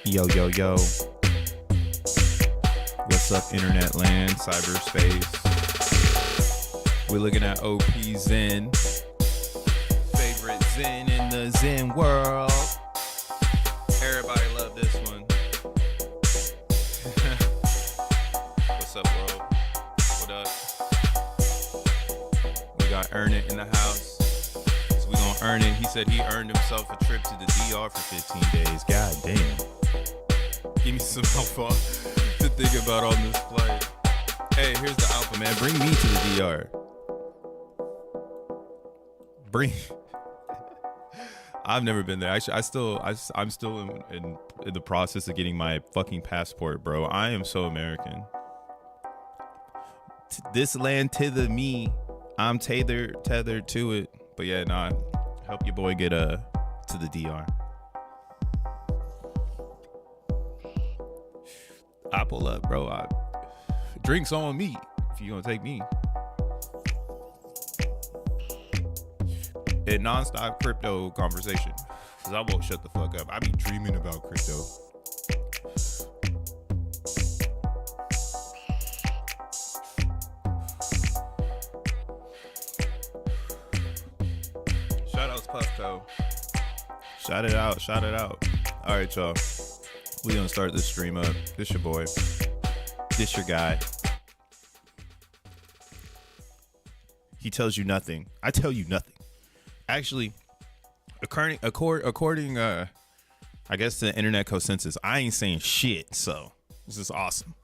Yo, yo, yo. What's up, internet land, cyberspace? We're looking at XEN, favorite Zen in the Zen world. Everybody love this one. What's up, world? What up? We got Earn It in the house. So we gonna earn it. He said he earned himself a trip to the DR for 15 days. God damn. Give me some alpha to think about on this flight. Hey, here's the alpha, man. Bring me to the DR. I've never been there. Actually, I'm still in the process of getting my fucking passport, bro. I am so American. This land tether me. I'm tethered to it. But yeah, nah. Help your boy get to the DR. I pull up, bro. Drinks on me if you gonna take me. A non-stop crypto conversation, cause I won't shut the fuck up. I be dreaming about crypto. Shout outs Puffco. Shout it out. All right, y'all. We gonna start this stream up. This your boy. This your guy. He tells you nothing. I tell you nothing. Actually, according I guess to the internet consensus, I ain't saying shit. So this is awesome.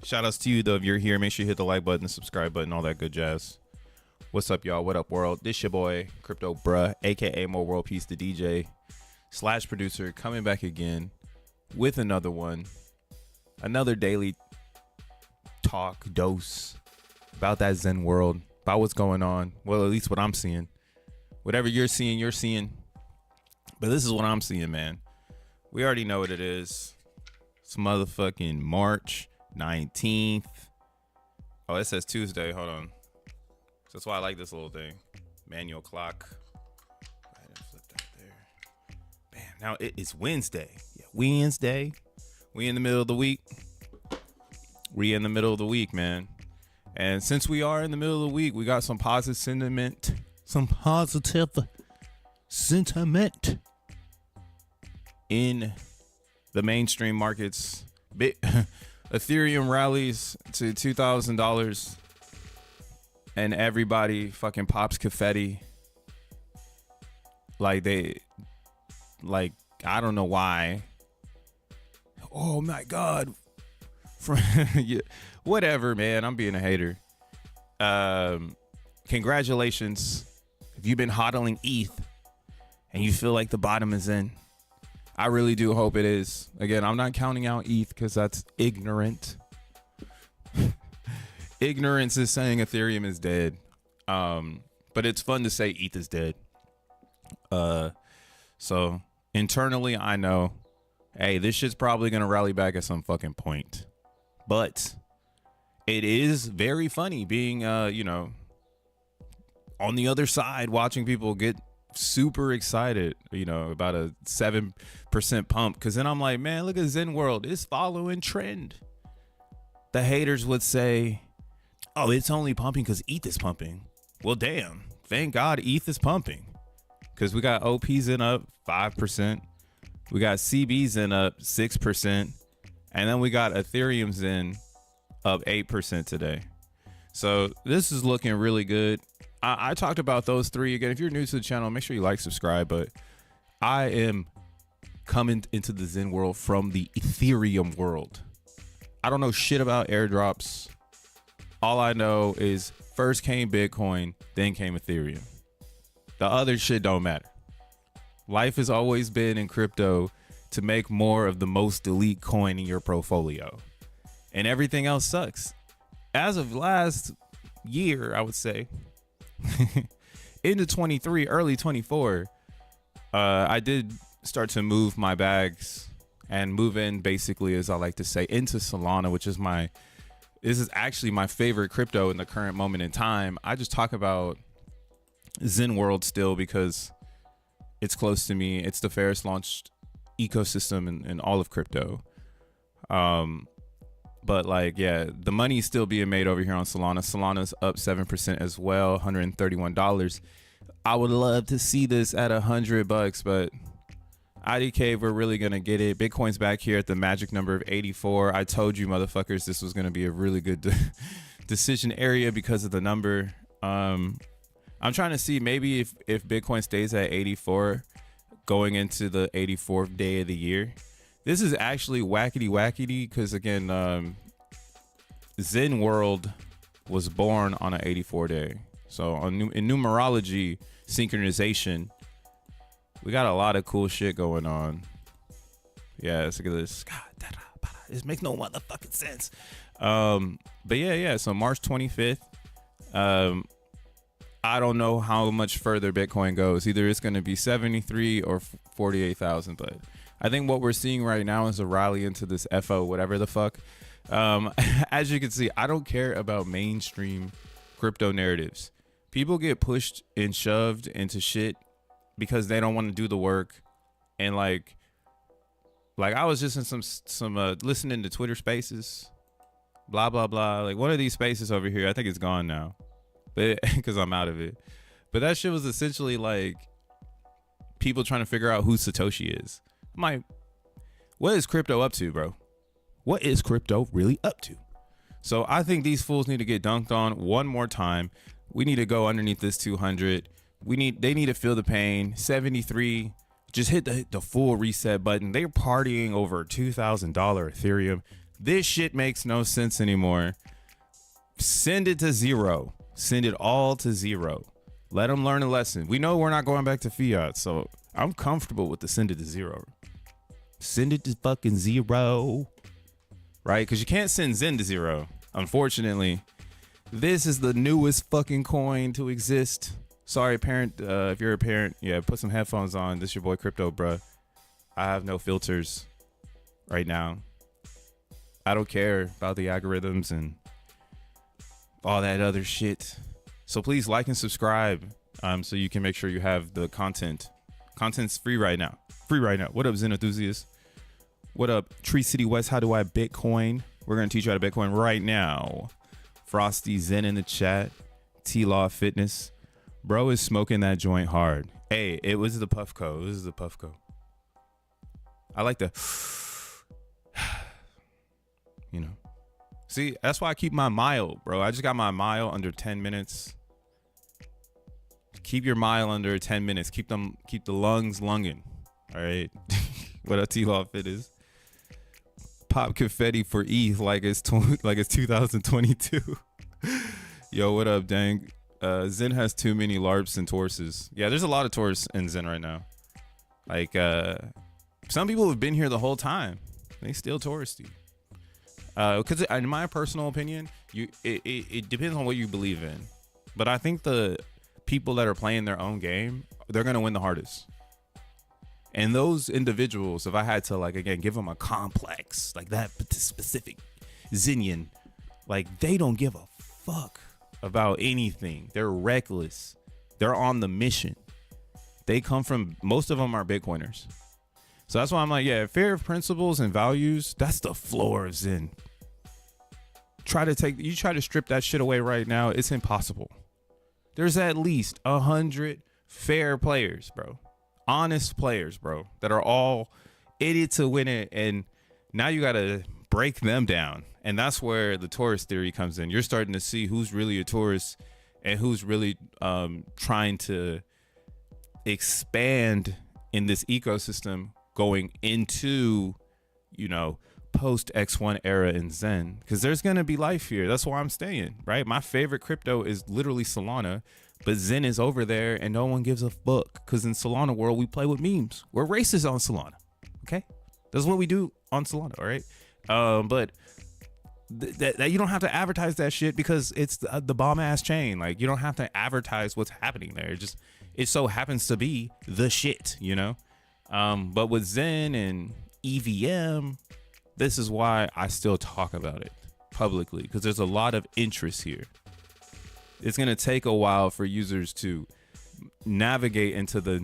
Shout outs to you though if you're here. Make sure you hit the like button, the subscribe button, all that good jazz. What's up, y'all? What up, world? This your boy, Crypto Bruh, aka More World Peace, the DJ / producer, coming back again with another one, another daily talk dose about that Zen world, about what's going on. Well, at least what I'm seeing. Whatever you're seeing. But this is what I'm seeing, man. We already know what it is. It's motherfucking March 19th. Oh, it says Tuesday. Hold on. That's why I like this little thing. Manual clock. Flip that there. Bam. Now it is Wednesday. Yeah, Wednesday. We in the middle of the week. Man. And since we are in the middle of the week, we got some positive sentiment. In the mainstream markets. Ethereum rallies to $2,000 and everybody fucking pops confetti. I don't know why. Oh my God. Yeah, whatever, man. I'm being a hater. Congratulations. If you've been hodling ETH and you feel like the bottom is in, I really do hope it is. Again, I'm not counting out ETH because that's ignorant. Ignorance is saying Ethereum is dead. But it's fun to say ETH is dead. So internally, I know, hey, this shit's probably going to rally back at some fucking point. But it is very funny being, on the other side, watching people get super excited, about a 7% pump. Because then I'm like, man, look at Zen World. It's following trend. The haters would say, oh, it's only pumping because ETH is pumping. Well, damn. Thank God ETH is pumping. Because we got XEN up 5%. We got cbXEN up 6%. And then we got Ethereum's up 8% today. So this is looking really good. I talked about those three. Again, if you're new to the channel, make sure you like, subscribe. But I am coming into the Zen world from the Ethereum world. I don't know shit about airdrops. All I know is first came Bitcoin, then came Ethereum. The other shit don't matter. Life has always been in crypto to make more of the most elite coin in your portfolio. And everything else sucks. As of last year, I would say, into 23, early 24, I did start to move my bags and move in, basically, as I like to say, into Solana, which is this is actually my favorite crypto in the current moment in time. I just talk about Zen World still because it's close to me. It's the fairest launched ecosystem in all of crypto. But like, yeah, the money is still being made over here on Solana. Solana's up 7% as well, $131. I would love to see this at $100, but IDK, we're really gonna get it. Bitcoin's back here at the magic number of 84. I told you motherfuckers this was gonna be a really good decision area because of the number. I'm trying to see maybe if Bitcoin stays at 84 going into the 84th day of the year. This is actually wackety because again, Zen World was born on an 84 day. So in numerology synchronization, we got a lot of cool shit going on. Yeah, let's look at this. This makes no motherfucking sense. But yeah. So March 25th. I don't know how much further Bitcoin goes. Either it's going to be 73 or 48,000. But I think what we're seeing right now is a rally into this FO, whatever the fuck. As you can see, I don't care about mainstream crypto narratives. People get pushed and shoved into shit because they don't want to do the work. And like I was just in some listening to Twitter Spaces, blah blah blah. Like one of these spaces over here, I think it's gone now, but because I'm out of it. But that shit was essentially like people trying to figure out who Satoshi is. I'm like, what is crypto up to, bro? What is crypto really up to? So I think these fools need to get dunked on one more time. We need to go underneath this 200. They need to feel the pain. 73, just hit the full reset button. They're partying over $2,000 Ethereum. This shit makes no sense anymore. Send it to zero. Send it all to zero. Let them learn a lesson. We know we're not going back to fiat, so I'm comfortable with the send it to zero. Send it to fucking zero. Right? Because you can't send Zen to zero. Unfortunately, this is the newest fucking coin to exist. Sorry, parent. If you're a parent, yeah, put some headphones on. This your boy Crypto, bruh. I have no filters right now. I don't care about the algorithms and all that other shit. So please like and subscribe so you can make sure you have the content. Content's free right now. Free right now. What up, Zen enthusiasts? What up, Tree City West? How do I Bitcoin? We're going to teach you how to Bitcoin right now. Frosty Zen in the chat. T-Law Fitness. Bro is smoking that joint hard. Hey, it was the Puffco. This is the Puffco. I like the, you know. See, that's why I keep my mile, bro. I just got my mile under 10 minutes. Keep your mile under 10 minutes. Keep the lungs lunging. All right. What up, T-Law Fitness? Pop confetti for ETH like it's 2022. Yo, what up, dang? Zen has too many LARPs and Tauruses. Yeah, there's a lot of Taurus in Zen right now. Like, some people have been here the whole time. They still touristy. Because in my personal opinion, it depends on what you believe in. But I think the people that are playing their own game, they're gonna win the hardest. And those individuals, if I had to, like, again, give them a complex, like that specific Zenian, like, they don't give a fuck about anything. They're reckless. They're on the mission. They come from, most of them are Bitcoiners. So that's why I'm like, yeah, fear of principles and values, that's the floor of Zen. You try to strip that shit away right now, it's impossible. There's at least 100 fair players, bro. Honest players, bro, that are all in it to win it. And now you got to break them down. And that's where the tourist theory comes in. You're starting to see who's really a tourist and who's really trying to expand in this ecosystem going into, you know, post X1 era in Zen, because there's going to be life here. That's why I'm staying, right? My favorite crypto is literally Solana. But Zen is over there and no one gives a fuck, because in Solana world, we play with memes. We're racist on Solana. Okay. That's what we do on Solana. All right. But that you don't have to advertise that shit because it's the bomb ass chain. Like, you don't have to advertise what's happening there. It so happens to be the shit, you know? But with Zen and EVM, this is why I still talk about it publicly, because there's a lot of interest here. It's going to take a while for users to navigate into the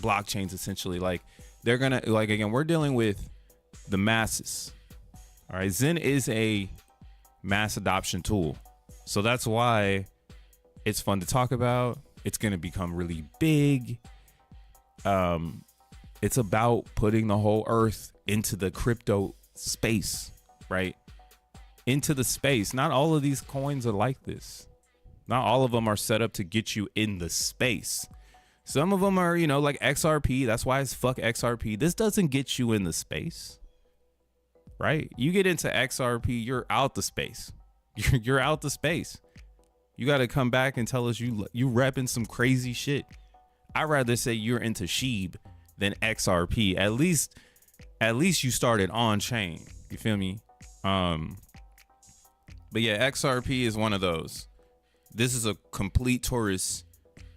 blockchains essentially. Like they're gonna, like, again, we're dealing with the masses. All right, Zen is a mass adoption tool, so that's why it's fun to talk about. It's gonna become really big. It's about putting the whole earth into the crypto space, right? Into the space. Not all of these coins are like this. Not all of them are set up to get you in the space. Some of them are, you know, like XRP. That's why it's fuck XRP. This doesn't get you in the space, right? You get into XRP, you're out the space. You're out the space. You got to come back and tell us you repping some crazy shit. I'd rather say you're into SHIB than XRP. At least you started on chain. You feel me? But yeah, XRP is one of those. This is a complete tourist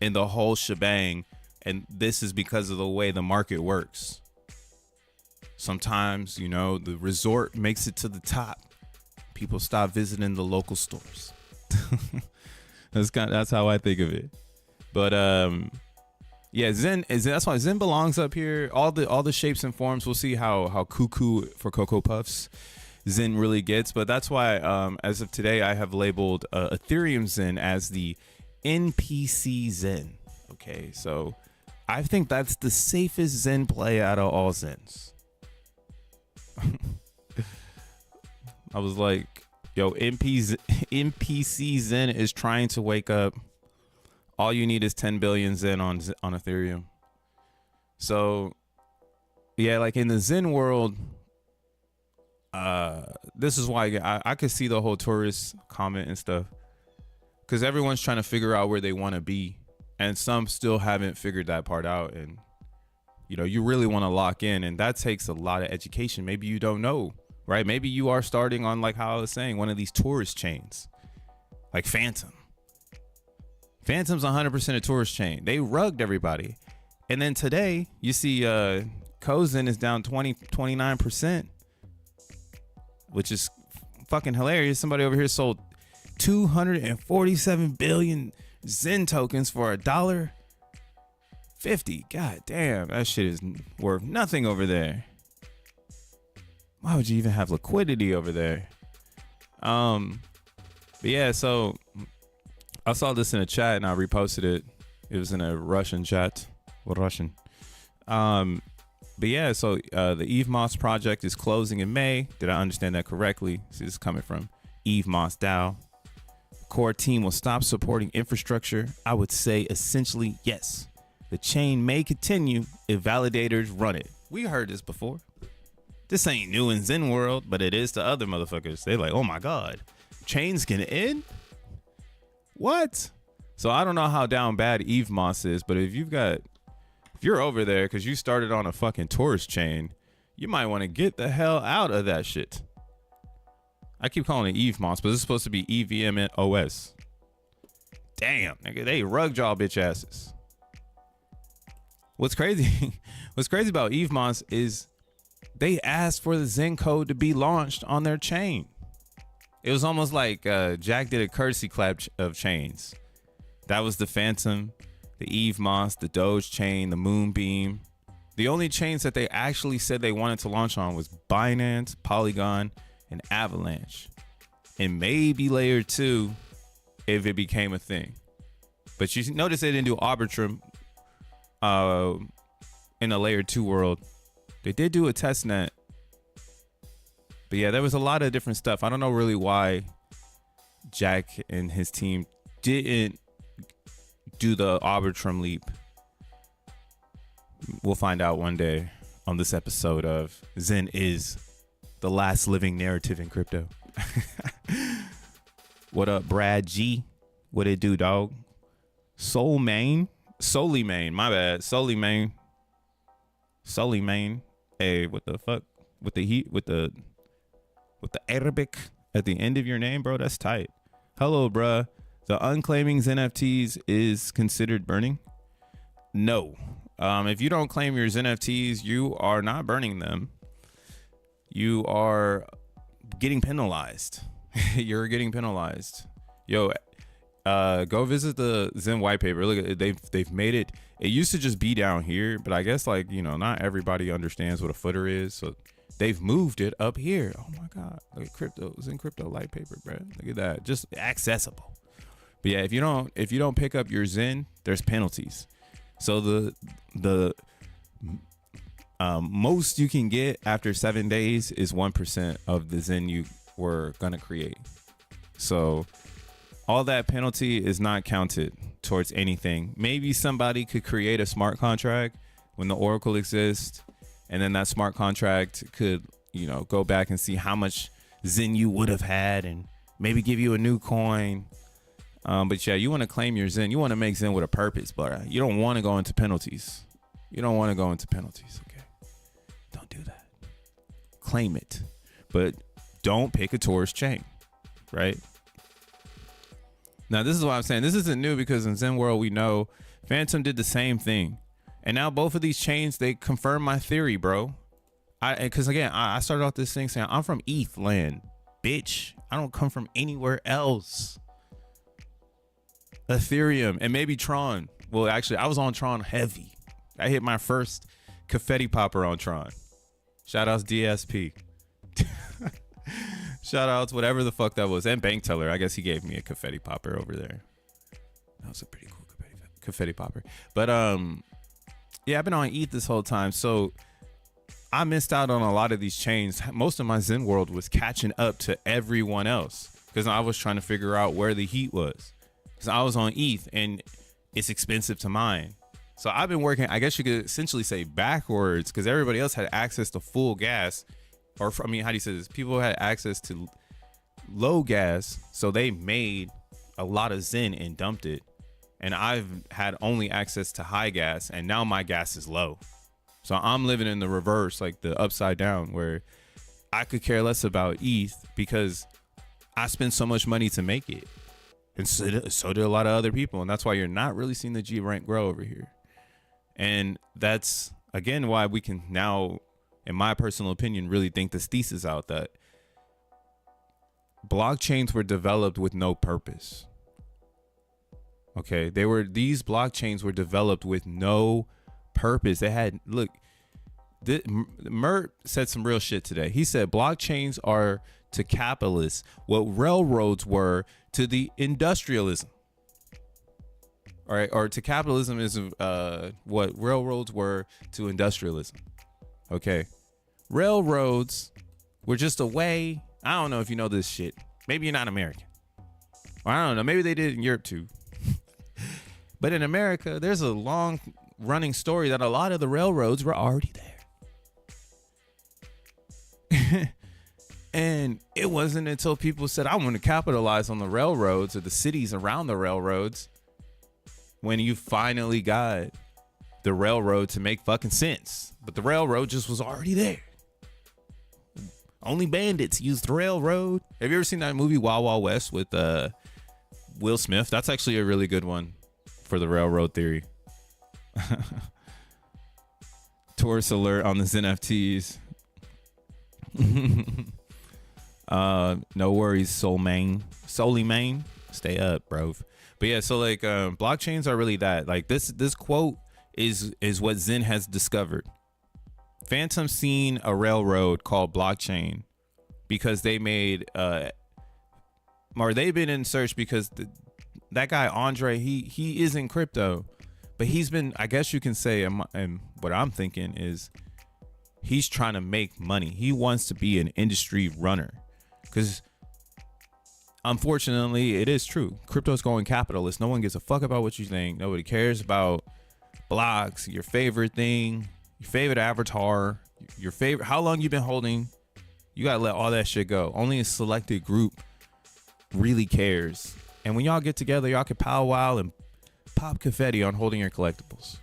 in the whole shebang, and this is because of the way the market works. Sometimes, you know, the resort makes it to the top. People stop visiting the local stores. That's how I think of it. But yeah, Zen is, that's why Zen belongs up here. All the shapes and forms. We'll see how cuckoo for Cocoa Puffs Zen really gets. But that's why as of today, I have labeled Ethereum Zen as the NPC Zen. Okay, so I think that's the safest Zen play out of all Zens. I was like, yo, NPC Zen is trying to wake up. All you need is 10 billion Zen on Ethereum. So yeah, like in the Zen world, this is why I could see the whole tourist comment and stuff, because everyone's trying to figure out where they want to be, and some still haven't figured that part out. And you know, you really want to lock in, and that takes a lot of education. Maybe you don't know, right? Maybe you are starting on, like how I was saying, one of these tourist chains like Phantom. Phantom's 100% a tourist chain. They rugged everybody. And then today you see XEN is down 29%, which is fucking hilarious. Somebody over here sold 247 billion Zen tokens for $1.50. God damn, that shit is worth nothing over there. Why would you even have liquidity over there? But yeah, so I saw this in a chat and I reposted it. It was in a Russian chat. What Russian? But yeah, so the XENblocks project is closing in May. Did I understand that correctly? See, this is coming from XENblocks DAO. Core team will stop supporting infrastructure. I would say essentially yes. The chain may continue if validators run it. We heard this before. This ain't new in Zen world, but it is to other motherfuckers. They like, oh my God, chains can end? What? So I don't know how down bad XENblocks is, but if you're over there because you started on a fucking tourist chain, you might want to get the hell out of that shit. I keep calling it XENblocks, but it's supposed to be EVMOS. Damn, nigga, they rugged y'all bitch asses. What's crazy about XENblocks is they asked for the Zen code to be launched on their chain. It was almost like Jack did a courtesy clap of chains. That was the Phantom, the XENblocks, the Doge chain, the Moonbeam. The only chains that they actually said they wanted to launch on was Binance, Polygon, and Avalanche. And maybe layer 2 if it became a thing. But you notice they didn't do Arbitrum in a layer 2 world. They did do a test net. But yeah, there was a lot of different stuff. I don't know really why Jack and his team didn't do the Arbitrum leap. We'll find out one day on this episode of Zen is the last living narrative in crypto. What up, Brad G? What it do, dog? Solly Main, my bad. Solly Main. Hey, what the fuck? With the Arabic at the end of your name, bro, that's tight. Hello, bruh. The unclaiming XeNFTs is considered burning? No. If you don't claim your XeNFTs, you are not burning them. You are getting penalized. You're getting penalized. Yo, go visit the Zen white paper. Look at it. They've made it. It used to just be down here, but I guess like, you know, not everybody understands what a footer is. So they've moved it up here. Oh my God. Look at crypto. It's in crypto light paper, bro. Look at that. Just accessible. But yeah, if you don't pick up your Zen, there's penalties. So the most you can get after 7 days is 1% of the Zen you were gonna create. So all that penalty is not counted towards anything. Maybe somebody could create a smart contract when the Oracle exists, and then that smart contract could, you know, go back and see how much Zen you would have had and maybe give you a new coin. But yeah, you want to claim your Zen. You want to make Zen with a purpose, but you don't want to go into penalties. You don't want to go into penalties, okay? Don't do that. Claim it, but don't pick a tourist chain, right? Now, this is what I'm saying. This isn't new because in Zen World, we know Phantom did the same thing. And now both of these chains, they confirm my theory, bro. Because again, I started off this thing saying, I'm from ETH land, bitch. I don't come from anywhere else. Ethereum and maybe Tron. Well, actually, I was on Tron heavy. I hit my first confetti popper on Tron. Shout outs DSP. Shout outs whatever the fuck that was. And Bank Teller. I guess he gave me a confetti popper over there. That was a pretty cool confetti popper. But yeah, I've been on ETH this whole time. So I missed out on a lot of these chains. Most of my Zen world was catching up to everyone else because I was trying to figure out where the heat was. Because I was on ETH and it's expensive to mine. So I've been working, I guess you could essentially say backwards, because everybody else had access to full gas. Or, I mean, how do you say this? People had access to low gas. So they made a lot of Zen and dumped it. And I've had only access to high gas. And now my gas is low. So I'm living in the reverse, like the upside down, where I could care less about ETH because I spend so much money to make it. And so did a lot of other people. And that's why you're not really seeing the G rank grow over here. And that's, again, why we can now, in my personal opinion, really think this thesis out that blockchains were developed with no purpose. Okay, these blockchains were developed with no purpose. They had, look, Mert said some real shit today. He said blockchains are to capitalists what railroads were to the industrialism. All right, or to capitalism is what railroads were to industrialism. Okay, railroads were just a way. I don't know if you know this shit. Maybe you're not American. Or I don't know. Maybe they did in Europe too. But in America, there's a long running story that a lot of the railroads were already there. And it wasn't until people said, I want to capitalize on the railroads or the cities around the railroads, when you finally got the railroad to make fucking sense. But the railroad just was already there. Only bandits used the railroad. Have you ever seen that movie Wild Wild West with Will Smith? That's actually a really good one for the railroad theory. Tourist alert on the xeNFTs. No worries, Soli main. Stay up, bro. But yeah, so like blockchains are really that. Like this quote is what Zen has discovered. Phantom seen a railroad called blockchain because they made or they've been in search because that guy Andre, he is in crypto, but he's been, I guess you can say, and what I'm thinking is he's trying to make money. He wants to be an industry runner because unfortunately it is true. Crypto's going capitalist. No one gives a fuck about what you think. Nobody cares about blocks, your favorite thing, your favorite avatar, your favorite, how long you've been holding. You gotta let all that shit go. Only a selected group really cares. And when y'all get together, y'all can powwow and pop confetti on holding your collectibles.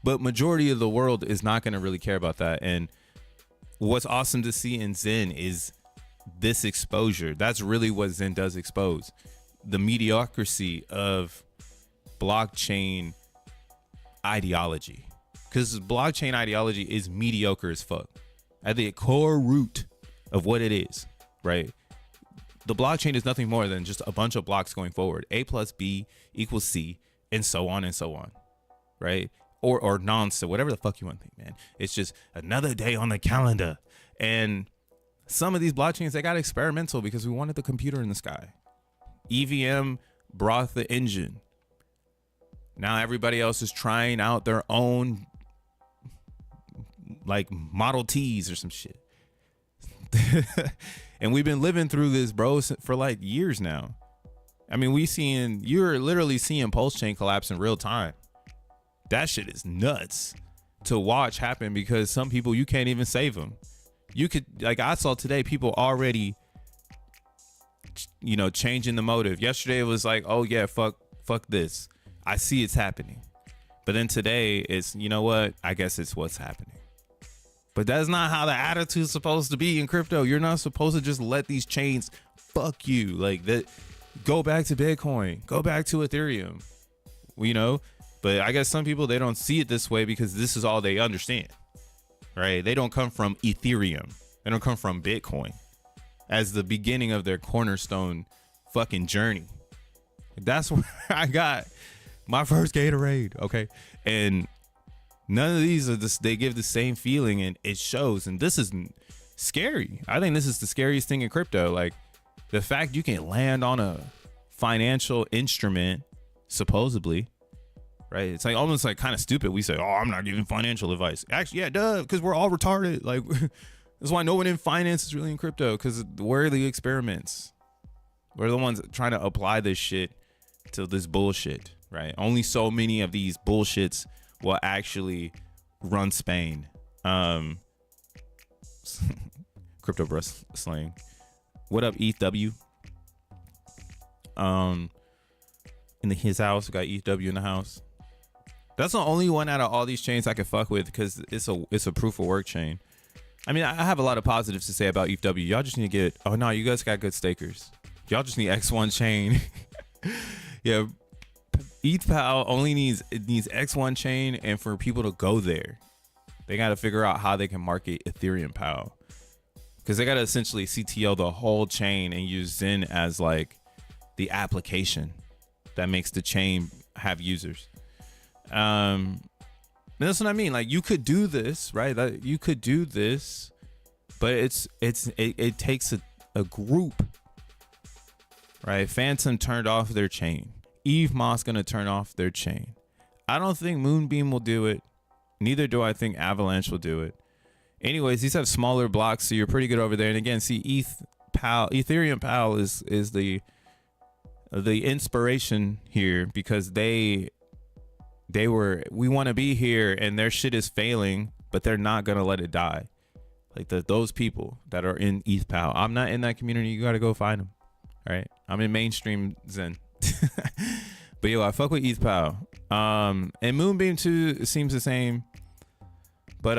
But majority of the world is not going to really care about that. And what's awesome to see in Zen is this exposure. That's really what Zen does expose. The mediocrity of blockchain ideology. Because blockchain ideology is mediocre as fuck. At the core root of what it is, right? The blockchain is nothing more than just a bunch of blocks going forward. A plus B equals C, and so on and so on. right? Or nonsense, whatever the fuck you want to think, man. It's just another day on the calendar. And some of these blockchains, they got experimental because we wanted the computer in the sky. EVM brought the engine. Now everybody else is trying out their own like Model Ts or some shit. And we've been living through this, bro, for like years now. I mean, you're literally seeing Pulse Chain collapse in real time. That shit is nuts to watch happen because some people, you can't even save them. You could, like I saw today, people already, changing the motive. Yesterday it was like, oh yeah, fuck this. I see it's happening. But then today it's, you know what? I guess it's what's happening. But that's not how the attitude's supposed to be in crypto. You're not supposed to just let these chains fuck you like that. Go back to Bitcoin, go back to Ethereum, but I guess some people, they don't see it this way because this is all they understand, right? They don't come from Ethereum. They don't come from Bitcoin as the beginning of their cornerstone fucking journey. That's where I got my first Gatorade. Okay. And none of these are they give the same feeling, and it shows. And this is scary. I think this is the scariest thing in crypto. Like the fact you can land on a financial instrument, supposedly, right? It's like almost like kind of stupid. We say, oh, I'm not giving financial advice. Actually, yeah, duh, because we're all retarded. Like that's why no one in finance is really in crypto, because we're the experiments. We're the ones trying to apply this shit to this bullshit, right? Only so many of these bullshits will actually run Spain. Crypto breast slang. What up, ETH-W? In his house, we got ETH-W in the house. That's the only one out of all these chains I can fuck with because it's a proof of work chain. I mean, I have a lot of positives to say about ETH-W. Y'all just need to get. Oh no, you guys got good stakers. Y'all just need X1 chain. Yeah, ETH-PAL only needs X1 chain, and for people to go there, they got to figure out how they can market Ethereum PAL, because they got to essentially CTO the whole chain and use Zen as like the application that makes the chain have users. That's what I mean. Like you could do this, right? That you could do this, but it takes a group, right? Phantom turned off their chain. EVMOS gonna turn off their chain. I don't think Moonbeam will do it. Neither do I think Avalanche will do it. Anyways, these have smaller blocks, so you're pretty good over there. And again, see, Ethereum PAL is the inspiration here, because we want to be here, and their shit is failing, but they're not gonna let it die. Like those people that are in ETH-PAL. I'm not in that community. You gotta go find them. All right, I'm in mainstream Zen. But yo, I fuck with ETH-PAL. And Moonbeam too seems the same. But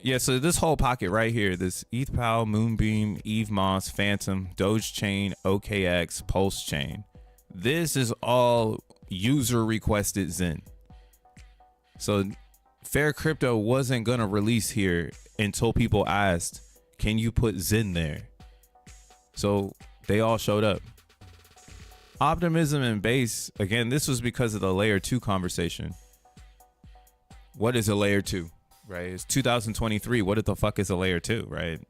yeah, so this whole pocket right here, this ETH-PAL, Moonbeam, EVMOS, Phantom, Doge Chain, OKX, Pulse Chain. This is all user requested Zen. So Fair Crypto wasn't gonna release here until people asked, can you put Zen there? So they all showed up. Optimism and Base, again, this was because of the layer 2 conversation. What is a layer 2, right? It's 2023. What the fuck is a layer 2, right?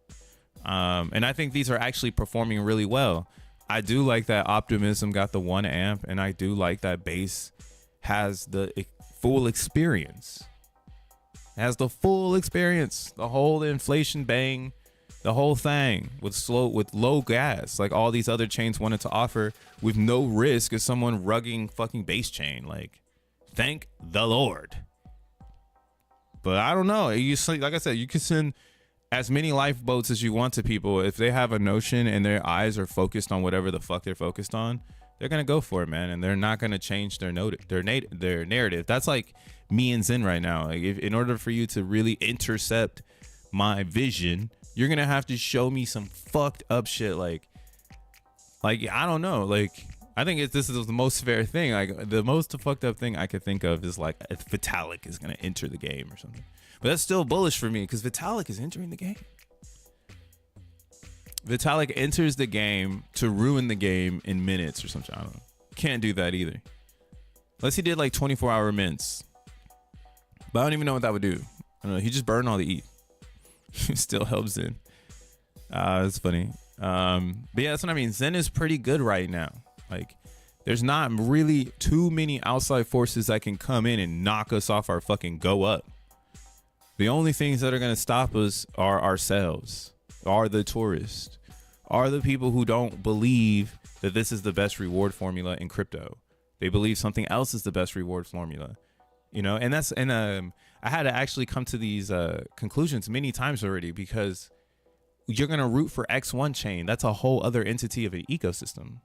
And I think these are actually performing really well. I do like that Optimism got the 1 amp, and I do like that Base has the full experience. It has the full experience, the whole inflation bang, the whole thing with low gas, like all these other chains wanted to offer, with no risk of someone rugging fucking base chain. Like, thank the Lord. But I don't know. Like I said, you can send as many lifeboats as you want to people. If they have a notion and their eyes are focused on whatever the fuck they're focused on, they're gonna go for it, man. And they're not gonna change their narrative. That's like me and Zen right now. Like, if in order for you to really intercept my vision, you're gonna have to show me some fucked up shit. Like I don't know. Like, I think this is the most fair thing. Like, the most fucked up thing I could think of is like if Vitalik is gonna enter the game or something. But that's still bullish for me, because Vitalik is entering the game. Vitalik enters the game to ruin the game in minutes or something. I don't know. Can't do that either. Unless he did like 24-hour mints. But I don't even know what that would do. I don't know. He just burned all the ETH. He still helps in. It's funny. But yeah, that's what I mean. Zen is pretty good right now. Like, there's not really too many outside forces that can come in and knock us off our fucking go up. The only things that are going to stop us are ourselves, are the tourists, are the people who don't believe that this is the best reward formula in crypto. They believe something else is the best reward formula, you know? And that's, and I had to actually come to these conclusions many times already, because you're going to root for X1 chain. That's a whole other entity of an ecosystem.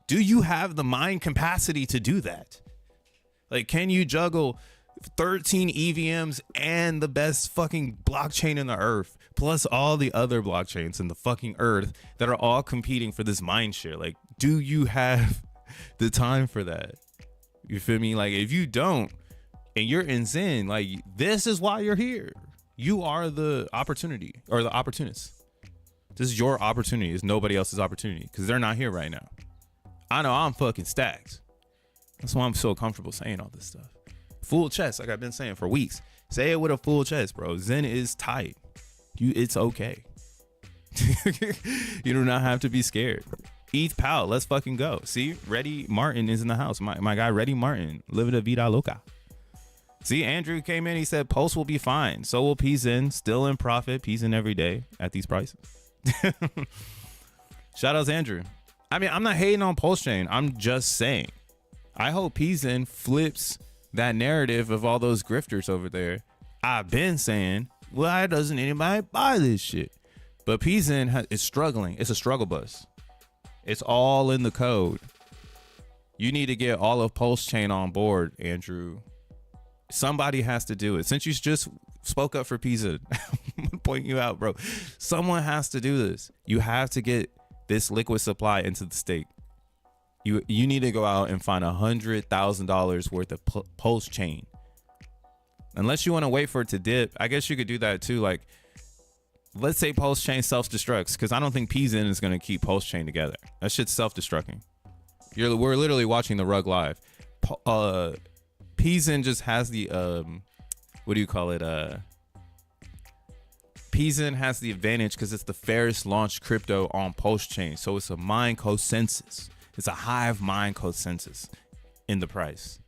Do you have the mind capacity to do that? Like, can you juggle 13 EVMs and the best fucking blockchain in the earth, plus all the other blockchains in the fucking earth that are all competing for this mind share? Like, do you have the time for that? You feel me? Like, if you don't, and you're in Zen, like, this is why you're here. You are the opportunity, or the opportunist. This is your opportunity. It's nobody else's opportunity, because they're not here right now. I know I'm fucking stacked. That's why I'm so comfortable saying all this stuff. Full chest, like I've been saying for weeks. Say it with a full chest, bro. Zen is tight. It's okay. You do not have to be scared. ETH Pal, let's fucking go. See, Reddy Martin is in the house. My guy Reddy Martin, living a vida loca. See, Andrew came in. He said Pulse will be fine. So will P.o.P, still in profit. P.o.P every day at these prices. Shout outs Andrew. I mean, I'm not hating on Pulse Chain. I'm just saying, I hope P.o.P flips that narrative of all those grifters over there. I've been saying, why doesn't anybody buy this shit? But P.o.P is struggling. It's a struggle bus. It's all in the code. You need to get all of Pulse Chain on board, Andrew. Somebody has to do it. Since you just spoke up for P.o.P, I'm gonna point you out, bro. Someone has to do this. You have to get this liquid supply into the stake. You need to go out and find $100,000 worth of Pulse Chain. Unless you want to wait for it to dip, I guess you could do that too. Like, let's say Pulse Chain self-destructs, because I don't think P.o.P is going to keep Pulse Chain together. That shit's self-destructing. We're literally watching the rug live. P.o.P just has the what do you call it? P.o.P has the advantage because it's the fairest launched crypto on Pulse Chain, so it's a mine consensus. It's a hive mind consensus in the price.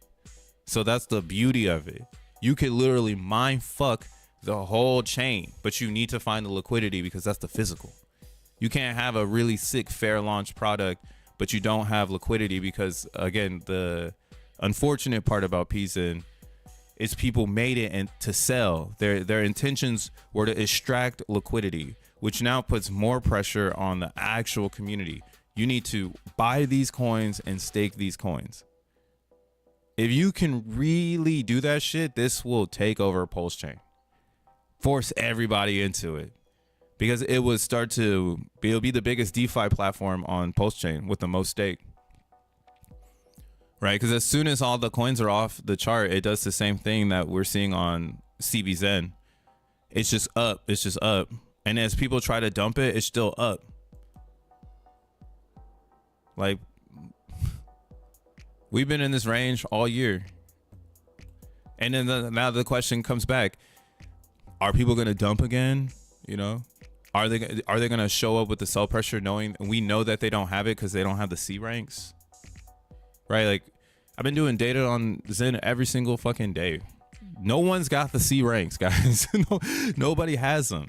So that's the beauty of it. You could literally mind fuck the whole chain, but you need to find the liquidity, because that's the physical. You can't have a really sick fair launch product, but you don't have liquidity, because again, the unfortunate part about P.o.P is people made it and to sell. Their intentions were to extract liquidity, which now puts more pressure on the actual community. You need to buy these coins and stake these coins. If you can really do that shit, this will take over Pulse Chain. Force everybody into it, because it would start to it'll be the biggest DeFi platform on Pulse Chain with the most stake. Right? Because as soon as all the coins are off the chart, it does the same thing that we're seeing on cbXEN. It's just up. It's just up. And as people try to dump it, it's still up. Like, we've been in this range all year. And then now the question comes back. Are people going to dump again? You know, are they going to show up with the sell pressure, knowing we know that they don't have it because they don't have the C ranks? Right? Like, I've been doing data on Zen every single fucking day. No one's got the C ranks, guys. Nobody has them.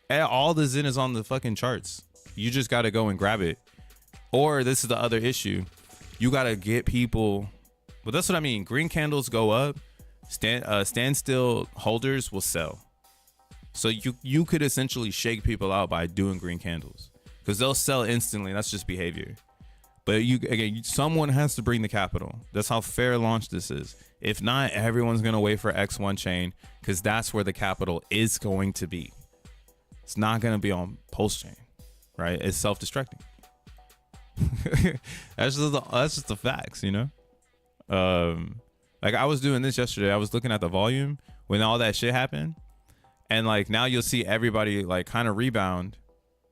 And all the Zen is on the fucking charts. You just got to go and grab it. Or this is the other issue. You got to get people. But that's what I mean. Green candles go up. Standstill holders will sell. So you could essentially shake people out by doing green candles, because they'll sell instantly. That's just behavior. But someone has to bring the capital. That's how fair launch this is. If not, everyone's going to wait for X1 chain, because that's where the capital is going to be. It's not going to be on Pulse Chain, right? It's self-destructing. That's just the facts, you know? Like, I was doing this yesterday. I was looking at the volume when all that shit happened. And like, now you'll see everybody like kind of rebound.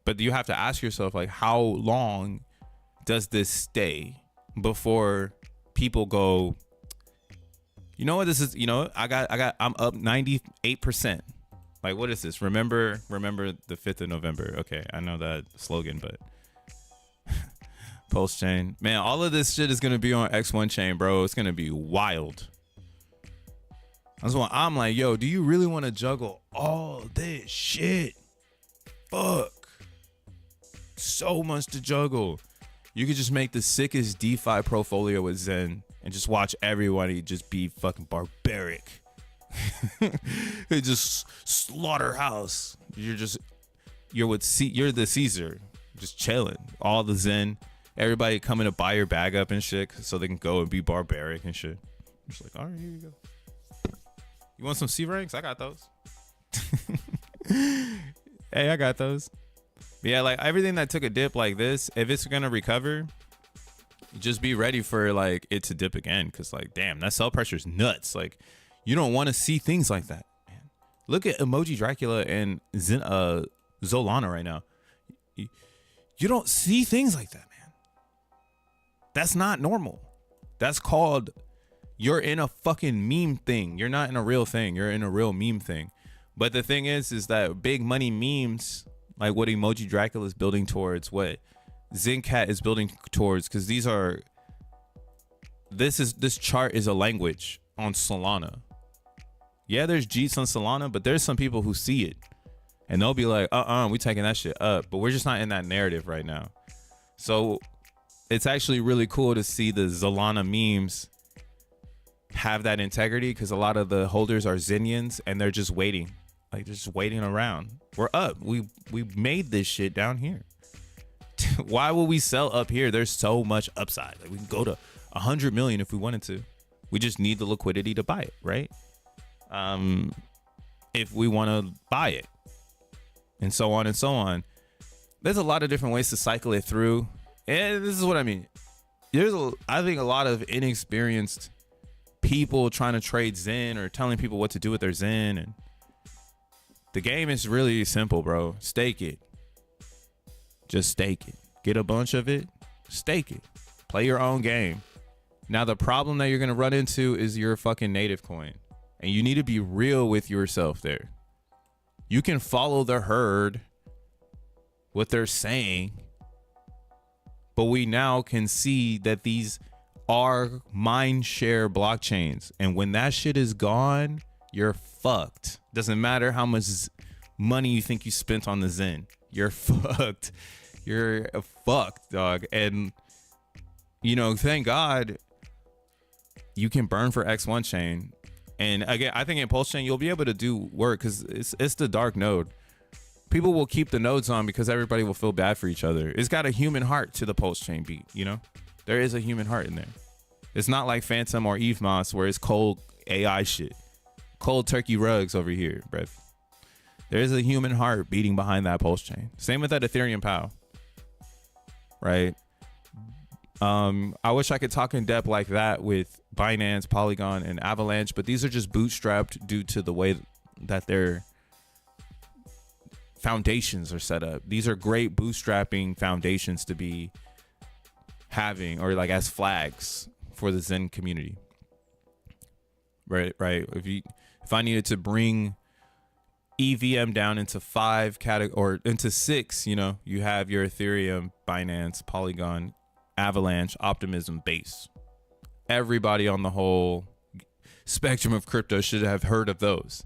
But you have to ask yourself, like, how long does this stay before people go, You know what this is? You know, I'm up 98%. Like, what is this? Remember the 5th of November. Okay, I know that slogan, but Pulse chain. Man, all of this shit is gonna be on X1 chain, bro. It's gonna be wild. That's why I'm like, yo, do you really want to juggle all this shit? Fuck. So much to juggle. You could just make the sickest DeFi portfolio with Zen and just watch everybody just be fucking barbaric. It just slaughterhouse. You're the Caesar, just chilling. All the Zen, everybody coming to buy your bag up and shit, so they can go and be barbaric and shit. Just like, all right, here you go. You want some C ranks? I got those. Hey, I got those. But yeah, like everything that took a dip like this, if it's gonna recover, just be ready for like it to dip again. Cause like, damn, that sell pressure is nuts. Like, you don't want to see things like that, man. Look at Emoji Dracula and Solana right now. You don't see things like that, man. That's not normal. That's called, you're in a fucking meme thing. You're not in a real thing. You're in a real meme thing. But the thing is that big money memes, like what Emoji Dracula is building towards, what Zencat is building towards, because this chart is a language on Solana. Yeah, there's Jeets on Solana, but there's some people who see it and they'll be like, we taking that shit up, but we're just not in that narrative right now. So it's actually really cool to see the Solana memes have that integrity, because a lot of the holders are Zenians and they're just waiting, like just waiting around. We're up. We made this shit down here. Why will we sell up here? There's so much upside. Like, we can go to 100 million if we wanted to. We just need the liquidity to buy it, right? If we want to buy it, and so on and so on. There's a lot of different ways to cycle it through, and this is what I mean. I think a lot of inexperienced people trying to trade Zen or telling people what to do with their Zen, and the game is really simple, bro. Stake it. Just stake it. Get a bunch of it. Stake it. Play your own game. Now, the problem that you're going to run into is your fucking native coin. And you need to be real with yourself there. You can follow the herd, what they're saying, but we now can see that these are mindshare blockchains. And when that shit is gone, you're fucked. Doesn't matter how much money you think you spent on the Zen. You're fucked. You're fucked, dog. And, you know, thank God you can burn for X1 chain. And again, I think in Pulse chain, you'll be able to do work because it's the dark node. People will keep the nodes on because everybody will feel bad for each other. It's got a human heart to the Pulse chain beat, you know? There is a human heart in there. It's not like Phantom or EVMOS where it's cold AI shit. Cold turkey rugs over here, bruv. There is a human heart beating behind that Pulse chain. Same with that Ethereum POW. Right? I wish I could talk in depth like that with Binance, Polygon, and Avalanche, but these are just bootstrapped due to the way that their foundations are set up. These are great bootstrapping foundations to be having, or like as flags for the Zen community. Right. If I needed to bring EVM down into 5 category or into 6, you know, you have your Ethereum, Binance, Polygon, Avalanche, Optimism, Base. Everybody on the whole spectrum of crypto should have heard of those.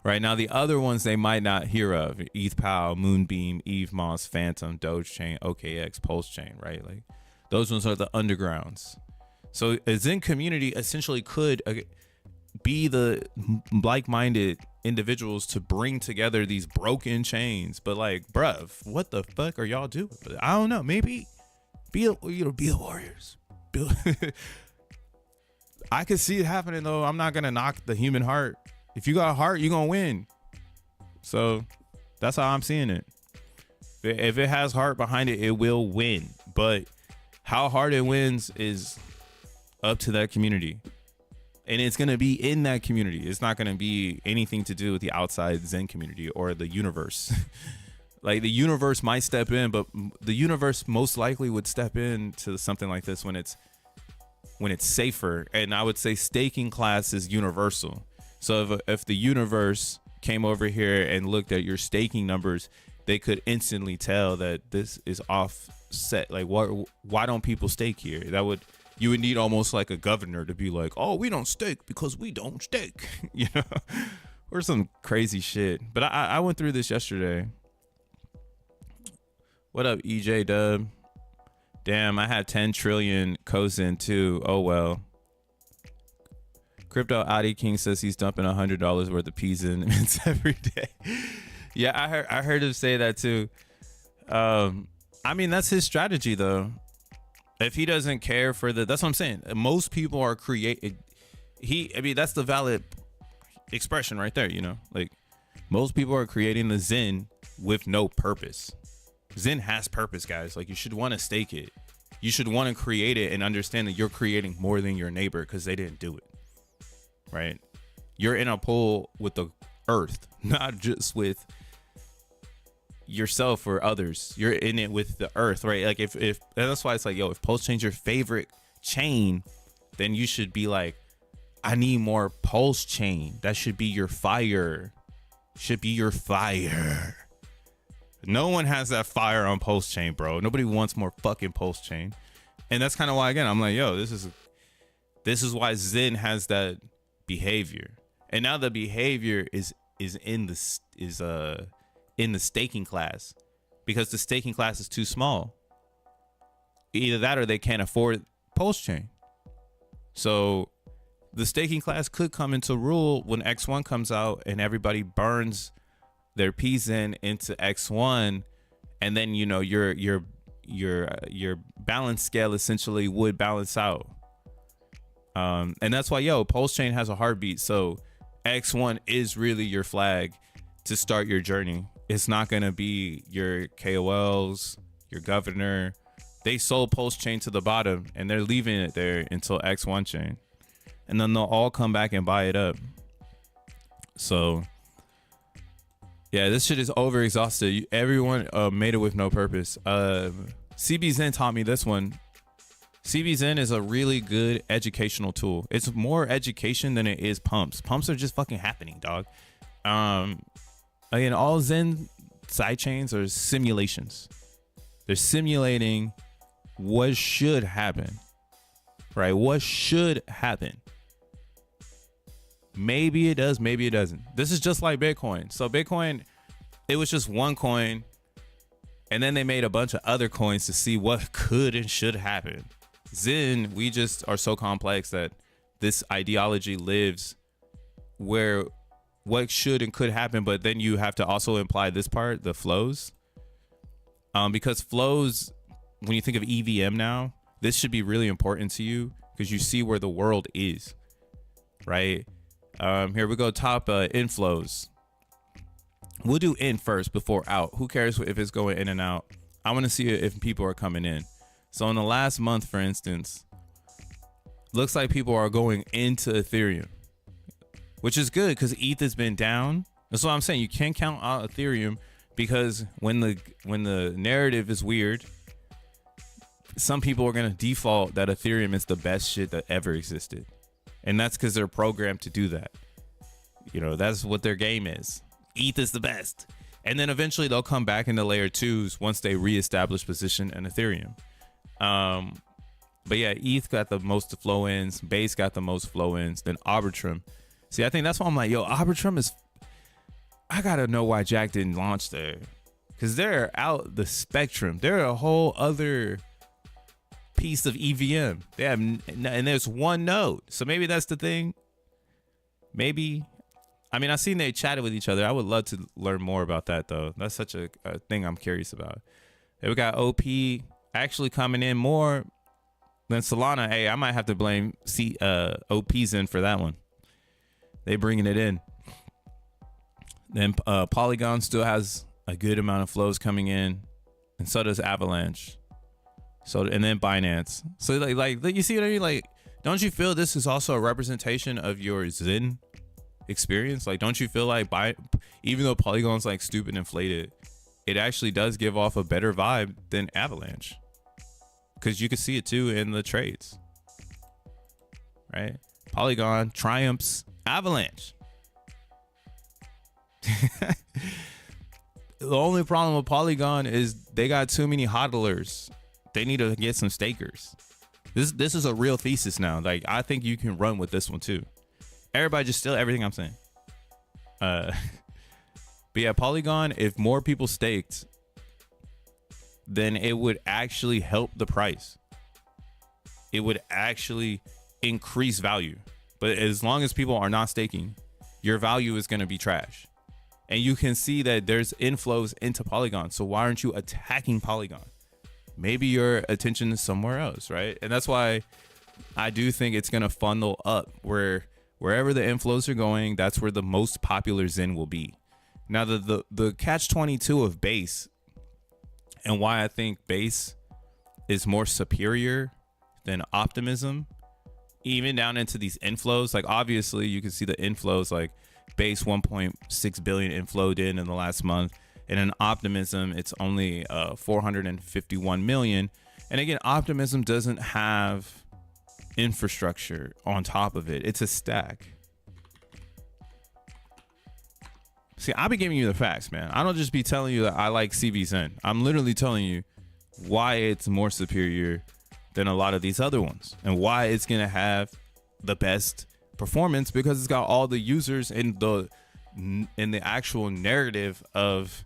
Right now, the other ones they might not hear of: ETH POW, Moonbeam, EVMOS, Phantom, Dogechain, OKX, Pulse Chain. Right, like those ones are the undergrounds. So a Zen community essentially could be the like-minded individuals to bring together these broken chains. But like, bruv, what the fuck are y'all doing? I don't know. Maybe be the warriors. I could see it happening though. I'm not gonna knock the human heart. If you got a heart, you're gonna win. So that's how I'm seeing it. If it has heart behind it, it will win. But how hard it wins is up to that community. And it's gonna be in that community. It's not gonna be anything to do with the outside Zen community or the universe. Like the universe might step in, but the universe most likely would step in to something like this when it's when it's safer. And I would say staking class is universal. So if the universe came over here and looked at your staking numbers, they could instantly tell that this is offset. Like, why don't people stake here? You would need almost like a governor to be like, oh, we don't stake because we don't stake, you know, or some crazy shit. But I went through this yesterday. What up, EJ Dub? Damn, I had 10 trillion COSIN too. Oh well. Crypto Adi King says he's dumping $100 worth of PZEN mints every day. Yeah, I heard him say that too. I mean, that's his strategy though. If he doesn't care for that's what I'm saying. Most people are I mean, that's the valid expression right there, you know? Like, most people are creating the XEN with no purpose. XEN has purpose, guys. Like, you should want to stake it. You should want to create it and understand that you're creating more than your neighbor because they didn't do it. Right? You're in a pool with the earth, not just with yourself or others. You're in it with the earth, right? Like, if that's why it's like, yo, if Pulse-Chain's your favorite chain, then you should be like, I need more Pulse-Chain. That should be your fire. Should be your fire. No one has that fire on Pulse-Chain, bro. Nobody wants more fucking Pulse-Chain. And that's kind of why, again, I'm like, yo, this is why XEN has that behavior. And now the behavior is in the staking class, because the staking class is too small. Either that or they can't afford Pulse-Chain. So the staking class could come into rule when X1 comes out and everybody burns their PZEN into X1, and then, you know, your balance scale essentially would balance out. And that's why, yo, Pulse-Chain has a heartbeat. So X1 is really your flag to start your journey. It's not going to be your KOLs, your governor. They sold Pulse-Chain to the bottom and they're leaving it there until X1 chain. And then they'll all come back and buy it up. So yeah, this shit is over exhausted. Everyone made it with no purpose. cbXEN taught me this one. cbXEN is a really good educational tool. It's more education than it is pumps. Pumps are just fucking happening, dog. Again, all XEN sidechains are simulations. They're simulating what should happen, right? What should happen. Maybe it does, maybe it doesn't. This is just like Bitcoin. So Bitcoin, it was just one coin, and then they made a bunch of other coins to see what could and should happen. XEN, we just are so complex that this ideology lives where what should and could happen, but then you have to also imply this part, the flows. Because flows, when you think of EVM now, this should be really important to you because you see where the world is, right? Here we go, top inflows. We'll do in first before out. Who cares if it's going in and out? I want to see if people are coming in. So in the last month, for instance, looks like people are going into Ethereum, which is good because ETH has been down. That's what I'm saying. You can't count out Ethereum because when the narrative is weird, some people are going to default that Ethereum is the best shit that ever existed. And that's because they're programmed to do that. You know, that's what their game is. ETH is the best. And then eventually they'll come back into layer twos once they reestablish position in Ethereum. But yeah, ETH got the most flow ins. Base got the most flow ins. Then Arbitrum. See, I think that's why I'm like, yo, Arbitrum is... I got to know why Jack didn't launch there. Because they're out the spectrum. They're a whole other piece of EVM. They have, and there's one node. So maybe that's the thing. Maybe. I mean, I've seen they chatted with each other. I would love to learn more about that, though. That's such a thing I'm curious about. And we got OP actually coming in more than Solana. Hey, I might have to blame OP's in for that one. They bringing it in. Then Polygon still has a good amount of flows coming in, and so does Avalanche. So, and then Binance. So like you see what I mean? Like, don't you feel this is also a representation of your XEN experience? Like, don't you feel like even though Polygon's like stupid inflated, it actually does give off a better vibe than Avalanche? Because you can see it too in the trades. right? Polygon triumphs Avalanche. The only problem with Polygon is they got too many hodlers. They need to get some stakers. This is a real thesis now. Like, I think you can run with this one too. Everybody just steal everything I'm saying. But yeah, Polygon, if more people staked, then it would actually help the price. It would actually increase value. But as long as people are not staking, your value is going to be trash. And you can see that there's inflows into Polygon. So why aren't you attacking Polygon? Maybe your attention is somewhere else, right? And that's why I do think it's going to funnel up wherever the inflows are going. That's where the most popular XEN will be. Now, the catch-22 of base, and why I think base is more superior than optimism, even down into these inflows. Like, obviously you can see the inflows, like base 1.6 billion inflowed in the last month, and in optimism it's only 451 million. And again, optimism doesn't have infrastructure on top of it. It's a stack. See, I'll be giving you the facts, man. I don't just be telling you that I like cbXEN. I'm literally telling you why it's more superior than a lot of these other ones, and why it's gonna have the best performance, because it's got all the users in the actual narrative of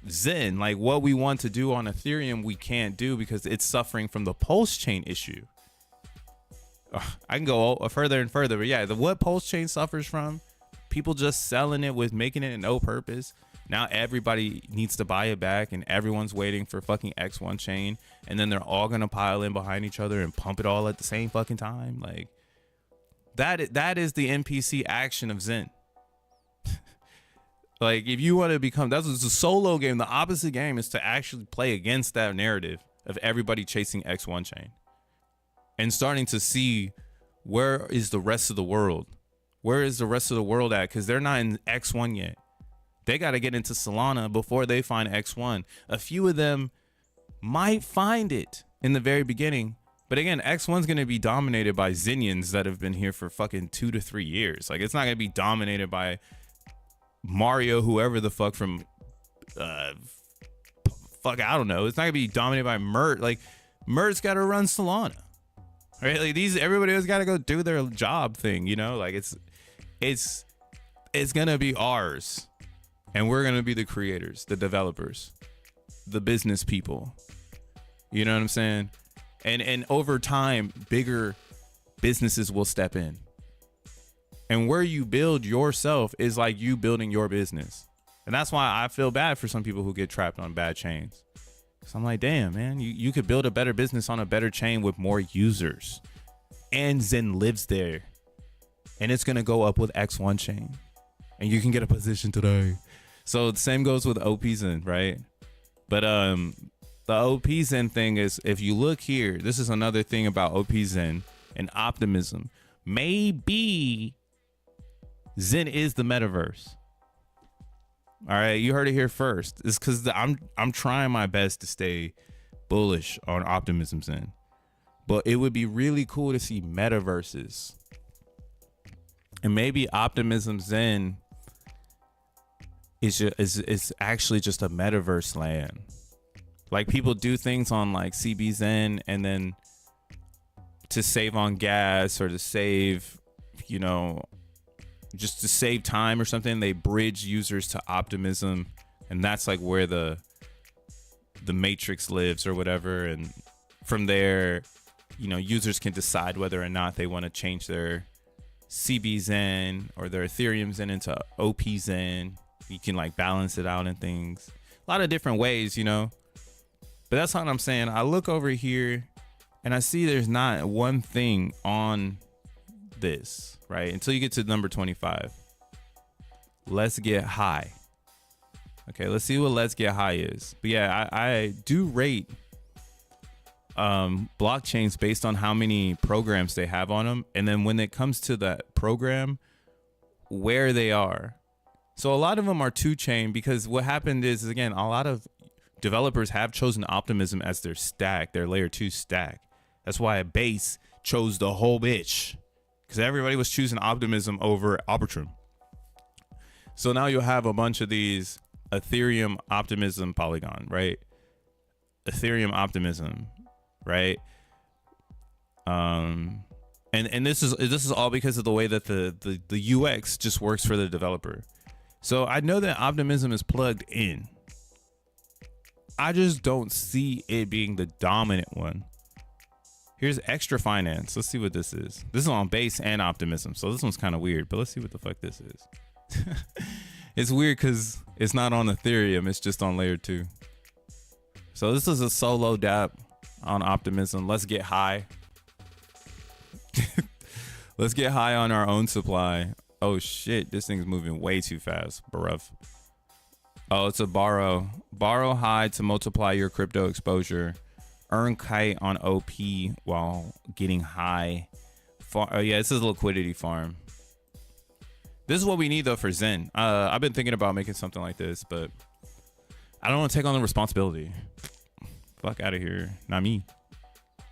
XEN. Like, what we want to do on Ethereum, we can't do because it's suffering from the pulse chain issue. I can go further and further, but yeah, what pulse chain suffers from, people just selling it with making it no purpose. Now everybody needs to buy it back, and everyone's waiting for fucking X1 chain, and then they're all gonna pile in behind each other and pump it all at the same fucking time. Like, that is the NPC action of XEN. Like, if you want to become, that's a solo game. The opposite game is to actually play against that narrative of everybody chasing X1 chain and starting to see where is the rest of the world. Where is the rest of the world at? Because they're not in X1 yet. They got to get into Solana before they find X1. A few of them might find it in the very beginning. But again, X1's going to be dominated by Xenians that have been here for fucking 2 to 3 years. Like, it's not going to be dominated by Mario, whoever the fuck from, I don't know. It's not going to be dominated by Mert. Like, Mert's got to run Solana. Right? Like, everybody else got to go do their job thing, you know? Like, it's going to be ours. And we're going to be the creators, the developers, the business people. You know what I'm saying? And over time, bigger businesses will step in. And where you build yourself is like you building your business. And that's why I feel bad for some people who get trapped on bad chains. So I'm like, damn, man, you could build a better business on a better chain with more users. And XEN lives there. And it's going to go up with X1 chain. And you can get a position today. So the same goes with XEN, right? But the XEN thing is, if you look here, this is another thing about XEN and optimism. Maybe XEN is the metaverse. All right, you heard it here first. It's because I'm trying my best to stay bullish on optimism XEN, but it would be really cool to see metaverses, and maybe optimism XEN is actually just a metaverse land. Like, people do things on like cbXEN, and then to save on gas or to save, you know, just to save time or something, they bridge users to optimism, and that's like where the matrix lives or whatever. And from there, you know, users can decide whether or not they want to change their cbXEN or their Ethereum XEN into OP-XEN. You can like balance it out and things, a lot of different ways, you know. But that's what I'm saying. I look over here and I see there's not one thing on this, right? Until you get to number 25. Let's get high. Okay, let's see what let's get high is. But yeah, I do rate blockchains based on how many programs they have on them, and then when it comes to that program, where they are. So a lot of them are 2-chain, because what happened is, again, a lot of developers have chosen optimism as their stack, their layer 2 stack. That's why a base chose the whole bitch because everybody was choosing optimism over Arbitrum. So now you'll have a bunch of these Ethereum optimism Polygon, right? Ethereum optimism, right? And this is all because of the way that the UX just works for the developer. So I know that optimism is plugged in. I just don't see it being the dominant one. Here's extra finance. Let's see what this is. This is on base and optimism. So this one's kind of weird, but let's see what the fuck this is. It's weird because it's not on Ethereum. It's just on layer 2. So this is a solo dApp on optimism. Let's get high. Let's get high on our own supply. Oh shit, this thing's moving way too fast, bruv. Oh, it's a borrow. Borrow high to multiply your crypto exposure. Earn kite on OP while getting high. Oh yeah, this is a liquidity farm. This is what we need though for Zen. I've been thinking about making something like this, but I don't want to take on the responsibility. Fuck out of here. Not me.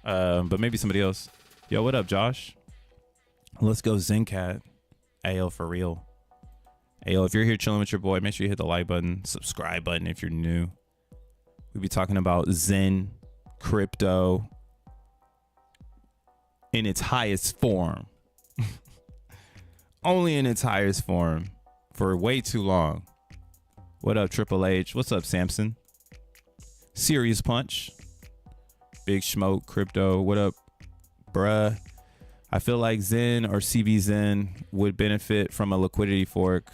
But maybe somebody else. Yo, what up, Josh? Let's go Zencat. Ayo, for real. Ayo, if you're here chilling with your boy, make sure you hit the like button, subscribe button if you're new. We'll be talking about Zen, crypto, in its highest form. Only in its highest form for way too long. What up, Triple H? What's up, Samson? Serious Punch. Big Smoke, crypto. What up, bruh? I feel like Zen or cbXEN would benefit from a liquidity fork.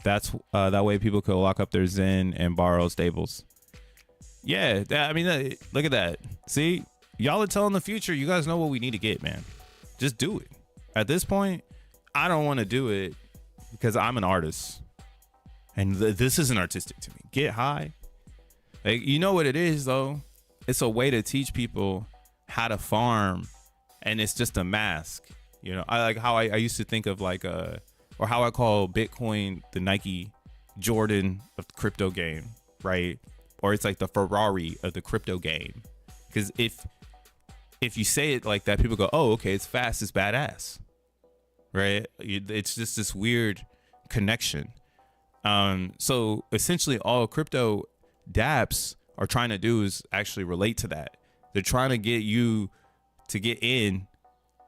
That's that way people could lock up their Zen and borrow stables. Yeah, I mean, look at that. See, y'all are telling the future. You guys know what we need to get, man. Just do it. At this point, I don't want to do it because I'm an artist. And this isn't artistic to me. Get high. Like, you know what it is, though? It's a way to teach people how to farm. And it's just a mask. You know, I like how I used to think of like or how I call Bitcoin the Nike Jordan of the crypto game, right? Or it's like the Ferrari of the crypto game. Because if you say it like that, people go, oh, okay, it's fast, it's badass. Right? It's just this weird connection. So essentially all crypto dApps are trying to do is actually relate to that. They're trying to get you to get in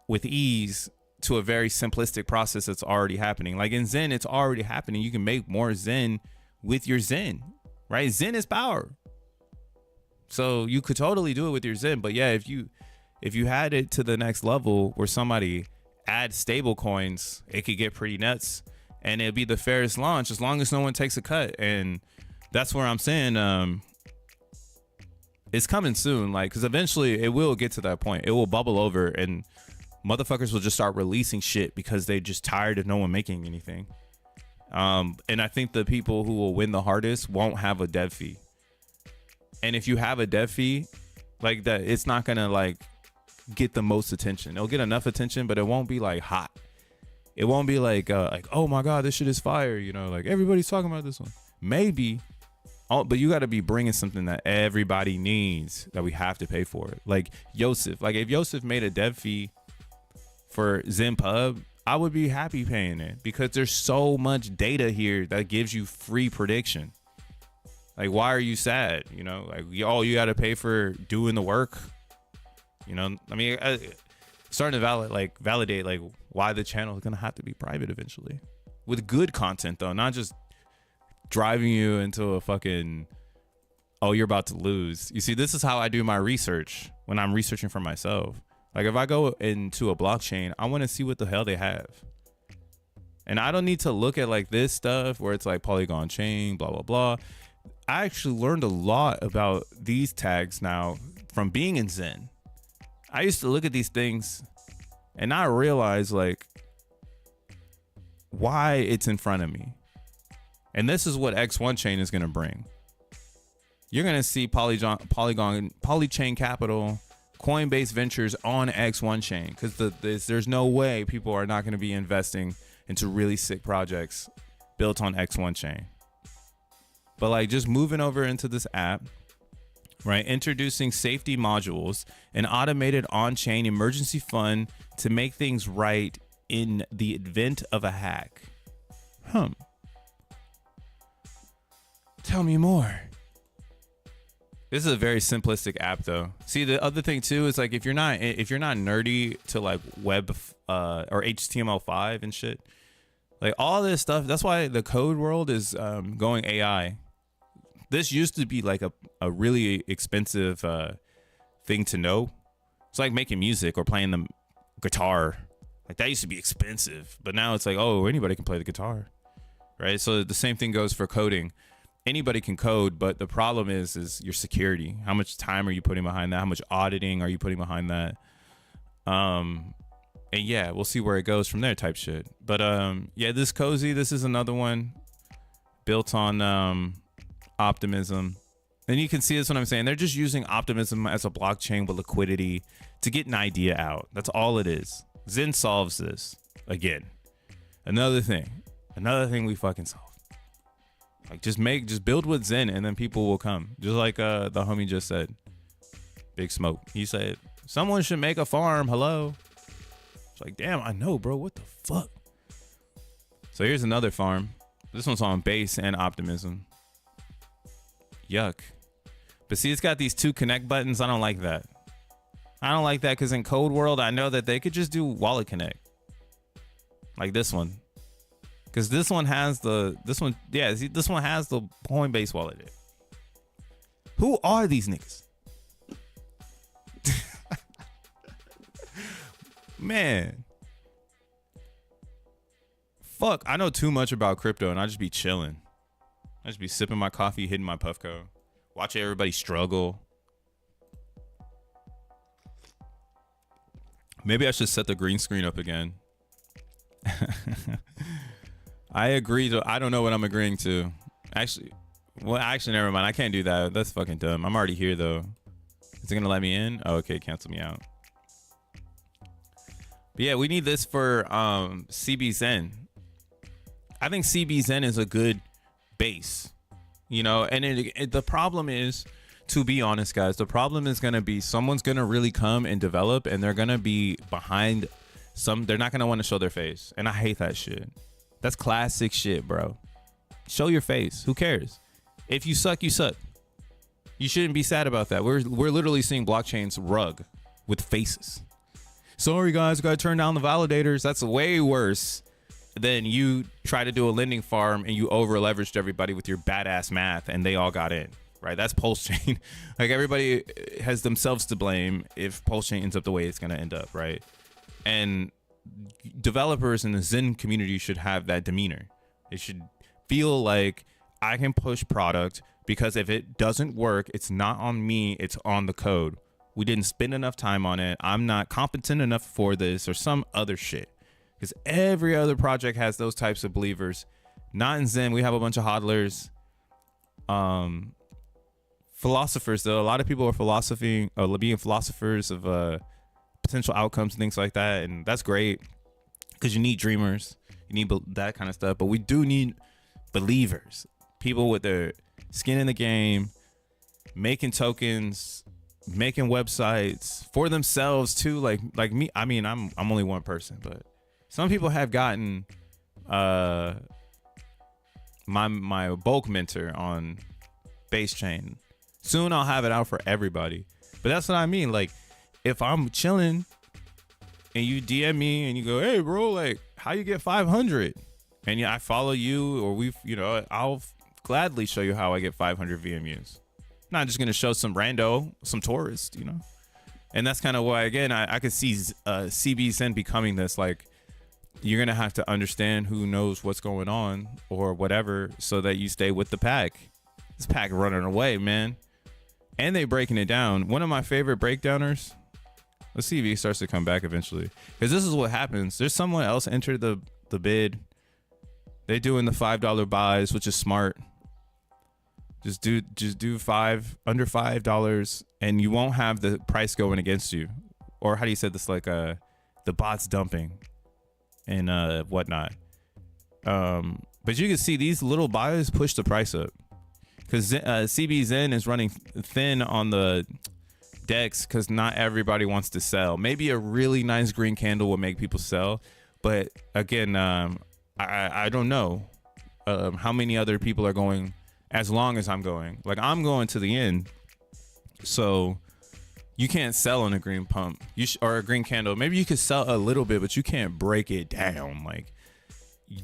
with ease to a very simplistic process that's already happening. Like in Zen, it's already happening. You can make more Zen with your Zen, right? Zen is power. So you could totally do it with your Zen. But yeah, if you had it to the next level where somebody adds stable coins, it could get pretty nuts and it'd be the fairest launch as long as no one takes a cut. And that's where I'm saying, it's coming soon, like, because eventually it will get to that point. It will bubble over and motherfuckers will just start releasing shit because they're just tired of no one making anything. And I think the people who will win the hardest won't have a dev fee. And if you have a dev fee like that, it's not gonna like get the most attention. It'll get enough attention, but it won't be like hot. It won't be like oh my god, this shit is fire. You know, like everybody's talking about this one. Maybe. Oh, but you got to be bringing something that everybody needs, that we have to pay for it. Like Yosef. Like if Yosef made a dev fee for ZenPub, I would be happy paying it because there's so much data here that gives you free prediction. Like, why are you sad? You know, like you got to pay for doing the work. You know, I mean, starting to validate like why the channel is going to have to be private eventually with good content, though, not just driving you into a fucking, oh, you're about to lose. You see, this is how I do my research when I'm researching for myself. Like if I go into a blockchain, I want to see what the hell they have. And I don't need to look at like this stuff where it's like Polygon chain, blah, blah, blah. I actually learned a lot about these tags now from being in Zen. I used to look at these things and I realized like why it's in front of me. And this is what X1 chain is going to bring. You're going to see Polychain Capital, Coinbase Ventures on X1 chain because there's no way people are not going to be investing into really sick projects built on X1 chain. But like just moving over into this app, right? Introducing safety modules, an automated on-chain emergency fund to make things right in the event of a hack. Tell me more. This is a very simplistic app though. See, the other thing too is like if you're not nerdy to like web or HTML5 and shit, like all this stuff, that's why the code world is going AI. This used to be like a really expensive thing to know. It's like making music or playing the guitar. Like that used to be expensive, but now it's like, oh, anybody can play the guitar, right? So the same thing goes for coding. Anybody can code, but the problem is your security. How much time are you putting behind that? How much auditing are you putting behind that? And yeah, we'll see where it goes from there type shit. But yeah, this Cozy, this is another one built on Optimism. And you can see this what I'm saying. They're just using Optimism as a blockchain with liquidity to get an idea out. That's all it is. Zen solves this. Again, another thing we fucking solve. Like just build with Zen and then people will come. Just like the homie just said. Big Smoke. He said, someone should make a farm. Hello. It's like, damn, I know, bro. What the fuck? So here's another farm. This one's on Base and Optimism. Yuck. But see, it's got these two connect buttons. I don't like that. I don't like that because in Code World, I know that they could just do wallet connect. Like this one. Because this one has the Coinbase wallet. Who are these niggas? Man. Fuck, I know too much about crypto and I just be chilling. I just be sipping my coffee, hitting my Puffco, watching everybody struggle. Maybe I should set the green screen up again. I agree to, I don't know what I'm agreeing to. Actually, never mind. I can't do that. That's fucking dumb. I'm already here though. Is it gonna let me in? Oh, okay, cancel me out. But yeah, we need this for cbXEN. I think cbXEN is a good base, you know, and the problem is, to be honest, guys, the problem is gonna be someone's gonna really come and develop and they're gonna be behind they're not gonna want to show their face. And I hate that shit. That's classic shit, bro. Show your face. Who cares? If you suck, you suck. You shouldn't be sad about that. We're literally seeing blockchains rug with faces. Sorry, guys, gotta turn down the validators. That's way worse than you try to do a lending farm and you over leveraged everybody with your badass math and they all got in, right? That's Pulse Chain. Like everybody has themselves to blame if Pulse Chain ends up the way it's gonna end up, right? And developers in the Zen community should have that demeanor. It should feel like I can push product because if it doesn't work, it's not on me, it's on the code. We didn't spend enough time on it. I'm not competent enough for this or some other shit. Because every other project has those types of believers. Not in Zen. We have a bunch of hodlers. Philosophers, though. A lot of people are being philosophers of potential outcomes and things like that, and that's great because you need dreamers, you need that kind of stuff, but we do need believers, people with their skin in the game, making tokens, making websites for themselves too, like me. I mean, I'm only one person, but some people have gotten my bulk mentor on Base Chain. Soon I'll have it out for everybody, but that's what I mean. Like, if I'm chilling and you DM me and you go, hey bro, like how you get 500? And yeah, I follow you, or I'll gladly show you how I get 500 VMUs. I'm not just going to show some rando, some tourist, you know? And that's kind of why, again, I could see cbXEN becoming this, like, you're going to have to understand who knows what's going on or whatever so that you stay with the pack. This pack running away, man. And they breaking it down. One of my favorite breakdowners, let's see if he starts to come back eventually. Because this is what happens. There's someone else entered the bid. They're doing the $5 buys, which is smart. Just do under $5 and you won't have the price going against you. Or how do you say this? Like the bots dumping and whatnot. But you can see these little buys push the price up. because cbXEN is running thin on the DEX because not everybody wants to sell. Maybe a really nice green candle will make people sell, but again, I don't know how many other people are going as long as I'm going. Like, I'm going to the end, so you can't sell on a green pump or a green candle. Maybe you could sell a little bit, but you can't break it down. Like,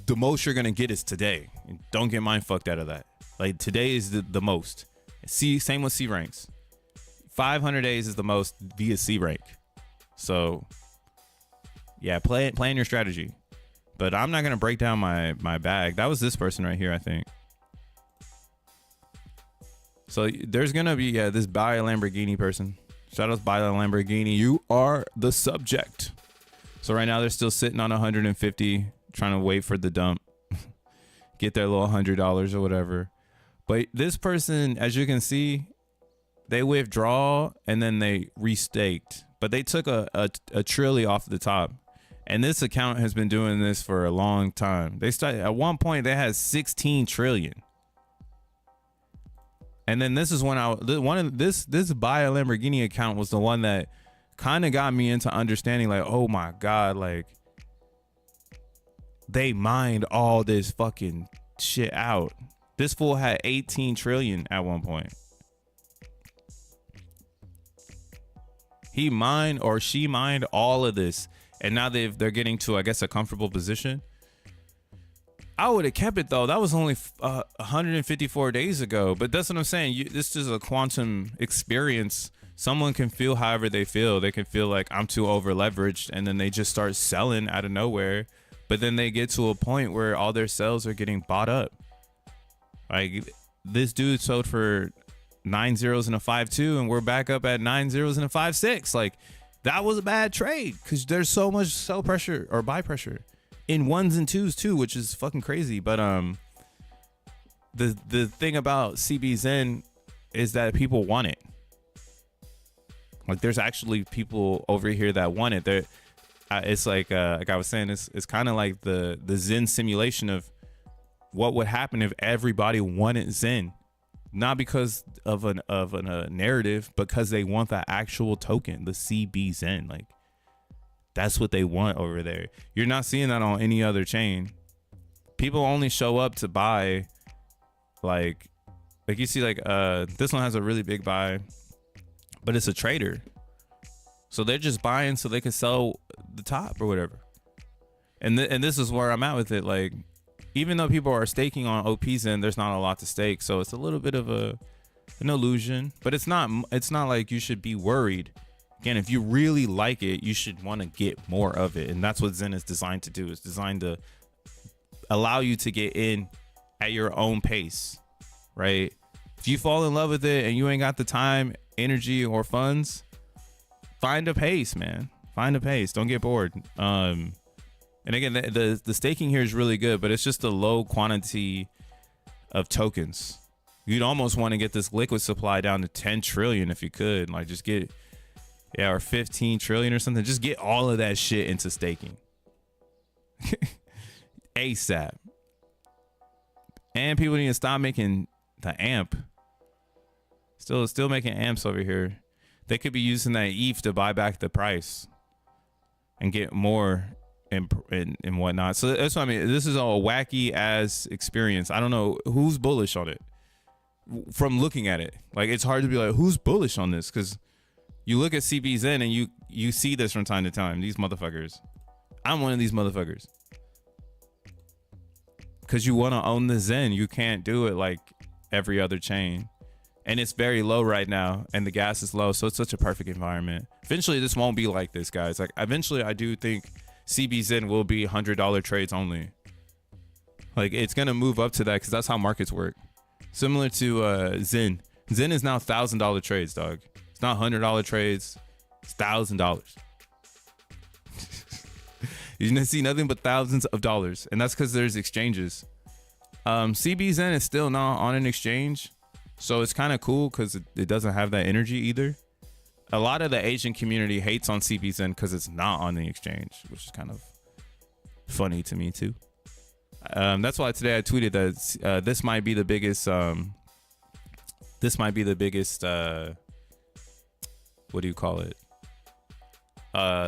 the most you're gonna get is today. Don't get mind fucked out of that. Like, today is the most. Same with C ranks. 500 days is the most via C rank. So yeah, plan your strategy. But I'm not gonna break down my bag. That was this person right here, I think. So there's gonna be this buy a Lamborghini person. Shout out to buy a Lamborghini. You are the subject. So right now they're still sitting on 150, trying to wait for the dump, get their little $100 or whatever. But this person, as you can see, they withdraw and then they restaked, but they took a trilly off the top. And this account has been doing this for a long time. They started at one point, they had 16 trillion. And then this is when this buy a Lamborghini account was the one that kind of got me into understanding, like, oh my God, like, they mined all this fucking shit out. This fool had 18 trillion at one point. He mined, or she mined, all of this, and now they're getting to, I guess, a comfortable position. I would have kept it though. That was only 154 days ago. But that's what I'm saying. This is a quantum experience. Someone can feel however they feel. They can feel like I'm too over leveraged, and then they just start selling out of nowhere. But then they get to a point where all their sales are getting bought up. Like, this dude sold for 9 zeros and a 5.2, and we're back up at 9 zeros and a 5.6. Like, that was a bad trade because there's so much sell pressure or buy pressure in ones and twos too, which is fucking crazy. But the thing about cbXEN is that people want it. Like, there's actually people over here that want it. There, it's like I was saying, it's kind of like the Zen simulation of what would happen if everybody wanted Zen. Not because of a narrative, because they want the actual token, the cbXEN. Like, that's what they want over there. You're not seeing that on any other chain. People only show up to buy, like you see, like this one has a really big buy, but it's a trader, so they're just buying so they can sell the top or whatever. And this is where I'm at with it. Like, even though people are staking on OPZen, there's not a lot to stake, so it's a little bit of an illusion. But it's not like you should be worried. Again, if you really like it, you should want to get more of it, and that's what Zen is designed to do. It's designed to allow you to get in at your own pace, right? If you fall in love with it and you ain't got the time, energy, or funds, find a pace, man. Find a pace. Don't get bored. And again, the staking here is really good, but it's just a low quantity of tokens. You'd almost want to get this liquid supply down to 10 trillion if you could. Like, just get, or 15 trillion or something. Just get all of that shit into staking. ASAP. And people need to stop making the AMP. Still making AMPs over here. They could be using that ETH to buy back the price and get more and whatnot. So that's what I mean. This is all wacky ass experience. I don't know who's bullish on it from looking at it. Like, it's hard to be like, who's bullish on this? Because you look at cbXEN and you see this from time to time. These motherfuckers. I'm one of these motherfuckers. Because you want to own the Zen. You can't do it like every other chain. And it's very low right now, and the gas is low, so it's such a perfect environment. Eventually, this won't be like this, guys. Like, eventually, I do think cbXEN will be $100 trades only. Like, it's gonna move up to that because that's how markets work. Similar to Zen. Zen is now $1,000 trades, dog. It's not $100 trades. It's $1,000. You're gonna see nothing but thousands of dollars, and that's because there's exchanges. cbXEN is still not on an exchange. So it's kind of cool because it doesn't have that energy either. A lot of the Asian community hates on cbXEN because it's not on the exchange, which is kind of funny to me too. That's why today I tweeted that this might be the biggest This might be the biggest, what do you call it?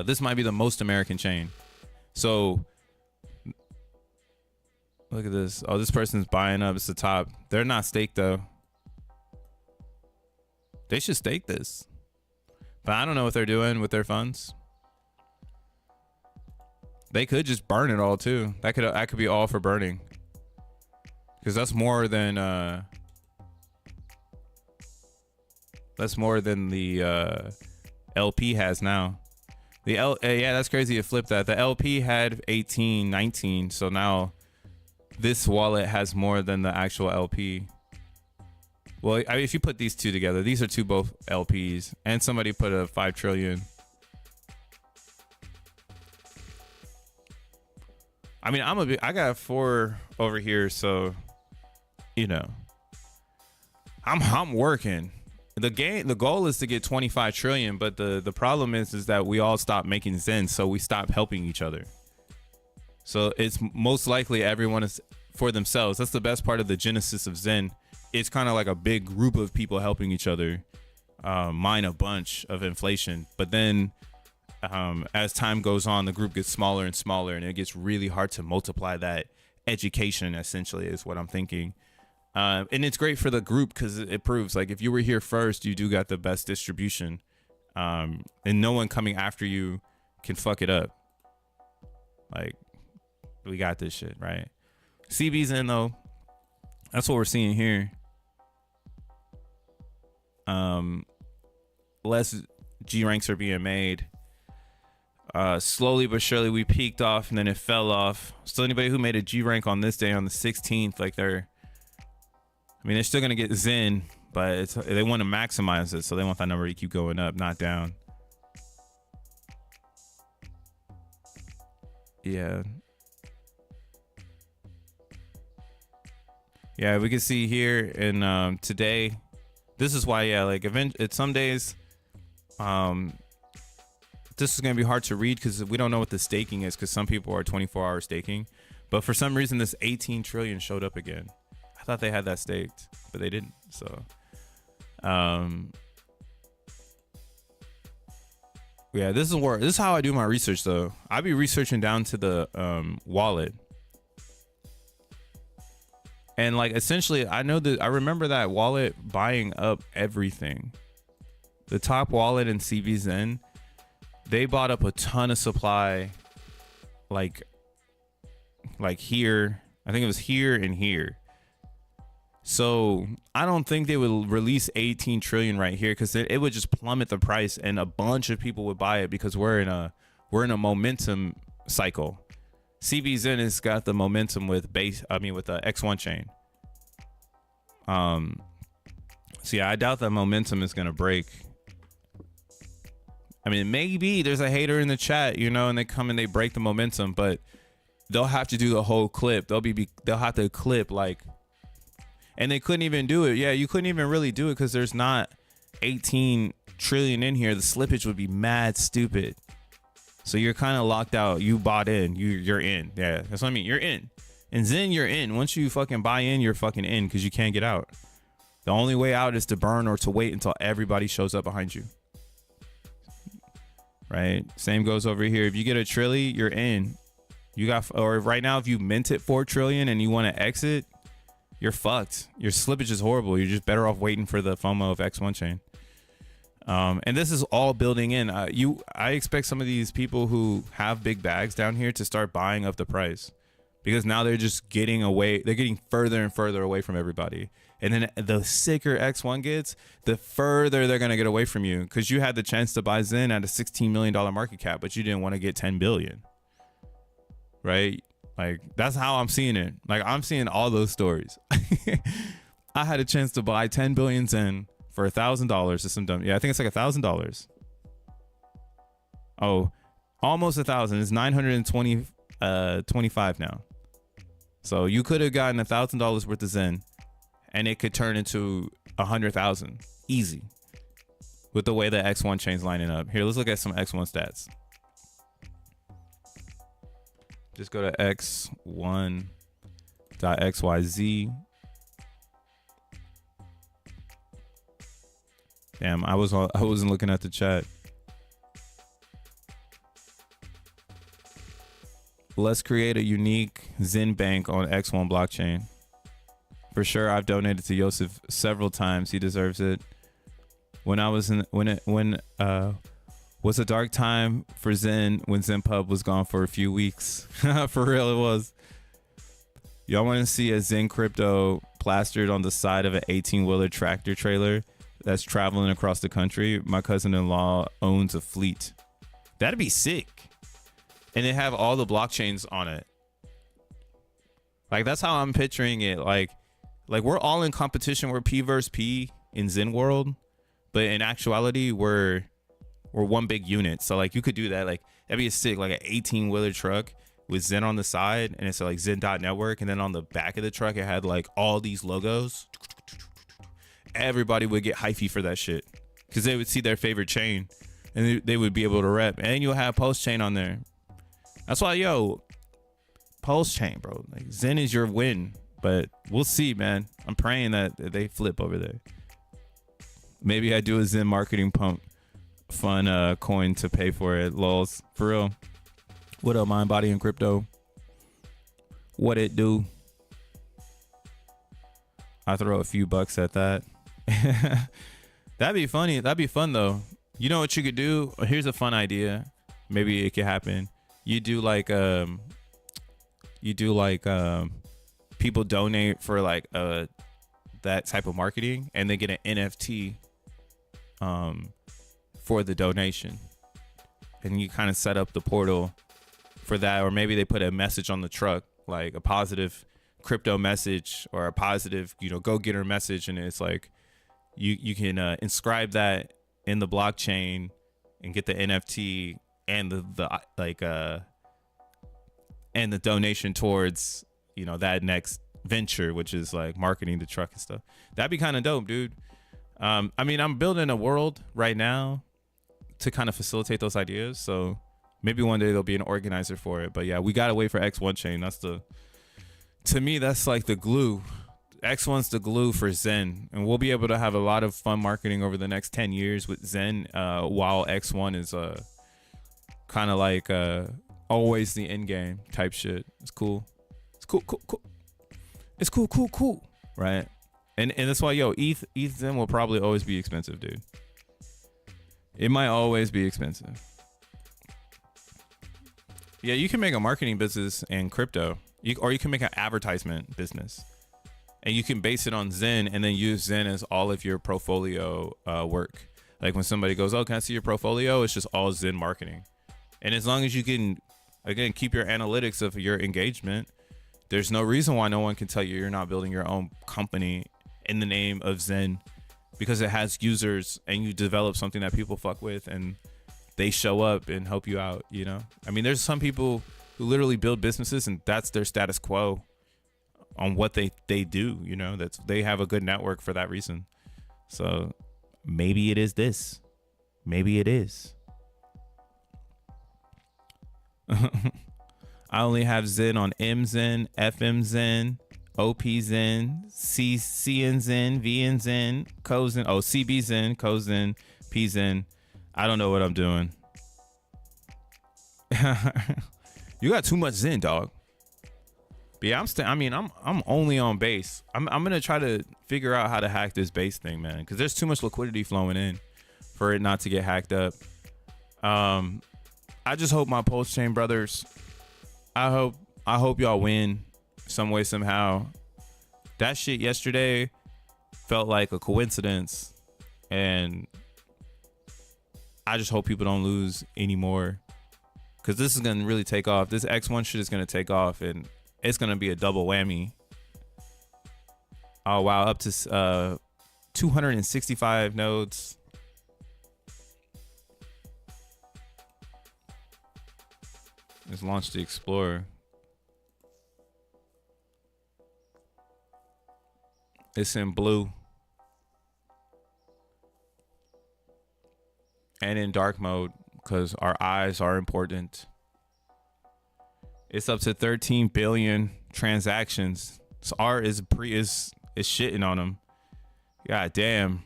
This might be the most American chain. So look at this. Oh, this person's buying up. It's the top. They're not staked though. They should stake this. But I don't know what they're doing with their funds. They could just burn it all too. That could be all for burning. Because that's more than the LP has now. Yeah, that's crazy to flip that. The LP had 18, 19, so now this wallet has more than the actual LP. Well, I mean, if you put these two together, these are both LPs, and somebody put a 5 trillion. I mean, I got 4 over here, so you know, I'm working. The goal is to get 25 trillion, but the problem is that we all stopped making Zen, so we stopped helping each other. So it's most likely everyone is for themselves. That's the best part of the genesis of Zen. It's kind of like a big group of people helping each other mine a bunch of inflation. But then as time goes on, the group gets smaller and smaller, and it gets really hard to multiply that education, essentially, is what I'm thinking. And it's great for the group because it proves, like, if you were here first, you do got the best distribution, and no one coming after you can fuck it up. Like, we got this shit, right? cbXEN, though, that's what we're seeing here. Less G ranks are being made. Slowly but surely we peaked off and then it fell off. So anybody who made a G rank on this day, on the 16th, like they're still gonna get Zen, but they want to maximize it, so they want that number to keep going up, not down. Yeah, we can see here in today. This is why, like some days, this is gonna be hard to read because we don't know what the staking is, because some people are 24-hour staking, but for some reason this 18 trillion showed up again. I thought they had that staked, but they didn't. So yeah, this is how I do my research though. I be researching down to the wallet. And like essentially I remember that wallet buying up everything. The top wallet in cbXEN, they bought up a ton of supply, like here. I think it was here and here. So I don't think they would release 18 trillion right here, because it would just plummet the price and a bunch of people would buy it, because we're in a momentum cycle. cbXEN has got the momentum with the X1 chain. So yeah, I doubt that momentum is gonna break. I mean, maybe there's a hater in the chat, and they come and they break the momentum, but they'll have to do the whole clip. They'll have to clip and they couldn't even do it. Yeah, you couldn't even really do it because there's not 18 trillion in here. The slippage would be mad stupid. So you're kind of locked out. You bought in. You're in. Yeah, that's what I mean. You're in. And Zen, you're in. Once you fucking buy in, you're fucking in, because you can't get out. The only way out is to burn or to wait until everybody shows up behind you. Right? Same goes over here. If you get a trilly, you're in. Or right now, if you mint it 4 trillion and you want to exit, you're fucked. Your slippage is horrible. You're just better off waiting for the FOMO of X1 chain. And this is all building in. I expect some of these people who have big bags down here to start buying up the price, because now they're just getting away. They're getting further and further away from everybody. And then the sicker X1 gets, the further they're going to get away from you, because you had the chance to buy Zen at a $16 million market cap, but you didn't want to get 10 billion. Right? Like, that's how I'm seeing it. Like, I'm seeing all those stories. I had a chance to buy 10 billion Zen for $1,000 or some dumb. Yeah, I think it's like $1,000. Oh, almost 1,000. It's 925 now. So you could have gotten $1,000 worth of Zen, and it could turn into 100,000 easy with the way the X1 chain's lining up. Here, let's look at some X1 stats. Just go to x1.xyz. Damn, I wasn't looking at the chat. Let's create a unique Zen bank on X1 blockchain. For sure, I've donated to Yosef several times. He deserves it. When I was in was a dark time for Zen when ZenPub was gone for a few weeks. For real, it was. Y'all want to see a Zen crypto plastered on the side of an 18-wheeler tractor trailer that's traveling across the country? My cousin-in-law owns a fleet. That'd be sick. And they have all the blockchains on it. Like, that's how I'm picturing it. Like we're all in competition. We're P versus P in Zen world, but in actuality, we're one big unit. So like, you could do that. Like, that'd be a sick, like an 18-wheeler truck with Zen on the side, and it's like Zen.network, and then on the back of the truck, it had like all these logos. Everybody would get hyphy for that shit because they would see their favorite chain, and they would be able to rep. And you'll have Post Chain on there. That's why, yo, Post Chain, bro. Like, Zen is your win, but we'll see, man. I'm praying that they flip over there. Maybe I do a Zen marketing pump fun coin to pay for it. Lols, for real. What up, Mind, Body, and Crypto? What it do? I throw a few bucks at that. That'd be funny. That'd be fun though. You know what you could do? Here's a fun idea. Maybe it could happen. You do like people donate for like that type of marketing, and they get an NFT for the donation, and you kind of set up the portal for that. Or maybe they put a message on the truck, like a positive crypto message or a positive, go-getter message, and it's like you can inscribe that in the blockchain and get the NFT and and the donation towards that next venture, which is like marketing the truck and stuff. That'd be kind of dope, dude. I mean, I'm building a world right now to kind of facilitate those ideas, so maybe one day there'll be an organizer for it. But yeah, we gotta wait for X1 chain. To me, that's like the glue. X1's the glue for Zen, and we'll be able to have a lot of fun marketing over the next 10 years with Zen, while X1 is kind of like always the end game type shit. It's cool. It's cool. It's cool. Right? And that's why, ETH Zen will probably always be expensive, dude. It might always be expensive. Yeah, you can make a marketing business in crypto, or you can make an advertisement business, and you can base it on Zen and then use Zen as all of your portfolio work. Like when somebody goes, "Oh, can I see your portfolio?" It's just all Zen marketing. And as long as you can, again, keep your analytics of your engagement, there's no reason why no one can tell you you're not building your own company in the name of Zen, because it has users and you develop something that people fuck with and they show up and help you out, I mean, there's some people who literally build businesses and that's their status quo on what they do, they have a good network for that reason. So maybe it is this. Maybe it is. I only have Zen on MZen, FMZen, OPZen, CNZen, VNZen, CoZen, CBZen, CoZen, PZen. I don't know what I'm doing. You got too much Zen, dog. But yeah, I'm only on base. I'm gonna try to figure out how to hack this base thing, man, because there's too much liquidity flowing in for it not to get hacked up. I just hope my Post Chain brothers, I hope y'all win some way, somehow. That shit yesterday felt like a coincidence, and I just hope people don't lose anymore, because this is going to really take off. This X1 shit is going to take off, and it's going to be a double whammy. Oh, wow. Up to 265 nodes. Let's launch the Explorer. It's in blue and in dark mode because our eyes are important. It's up to 13 billion transactions. So art is shitting on them. God damn.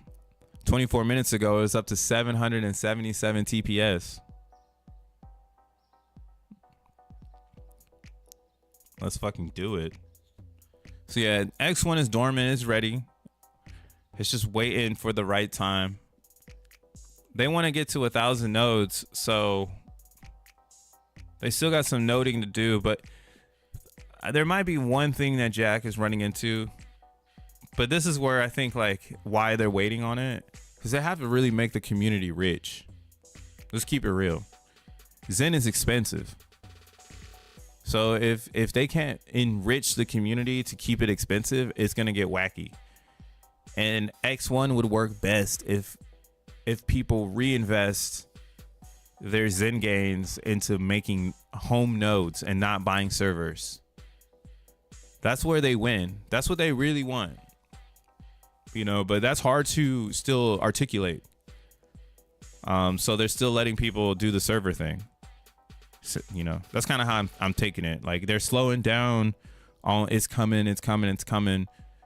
24 minutes ago, it was up to 777 TPS. Let's fucking do it. So yeah, X1 is dormant, it's ready. It's just waiting for the right time. They want to get to 1,000 nodes, so they still got some noding to do, but there might be one thing that Jack is running into. But this is where I think like why they're waiting on it, because they have to really make the community rich. Let's keep it real. Zen is expensive. So if they can't enrich the community to keep it expensive, it's gonna get wacky. And X1 would work best if people reinvest their Zen gains into making home nodes and not buying servers. That's where they win. That's what they really want. You know, but that's hard to still articulate. So they're still letting people do the server thing. So, you know, that's kind of how I'm taking it. Like they're slowing down on it's coming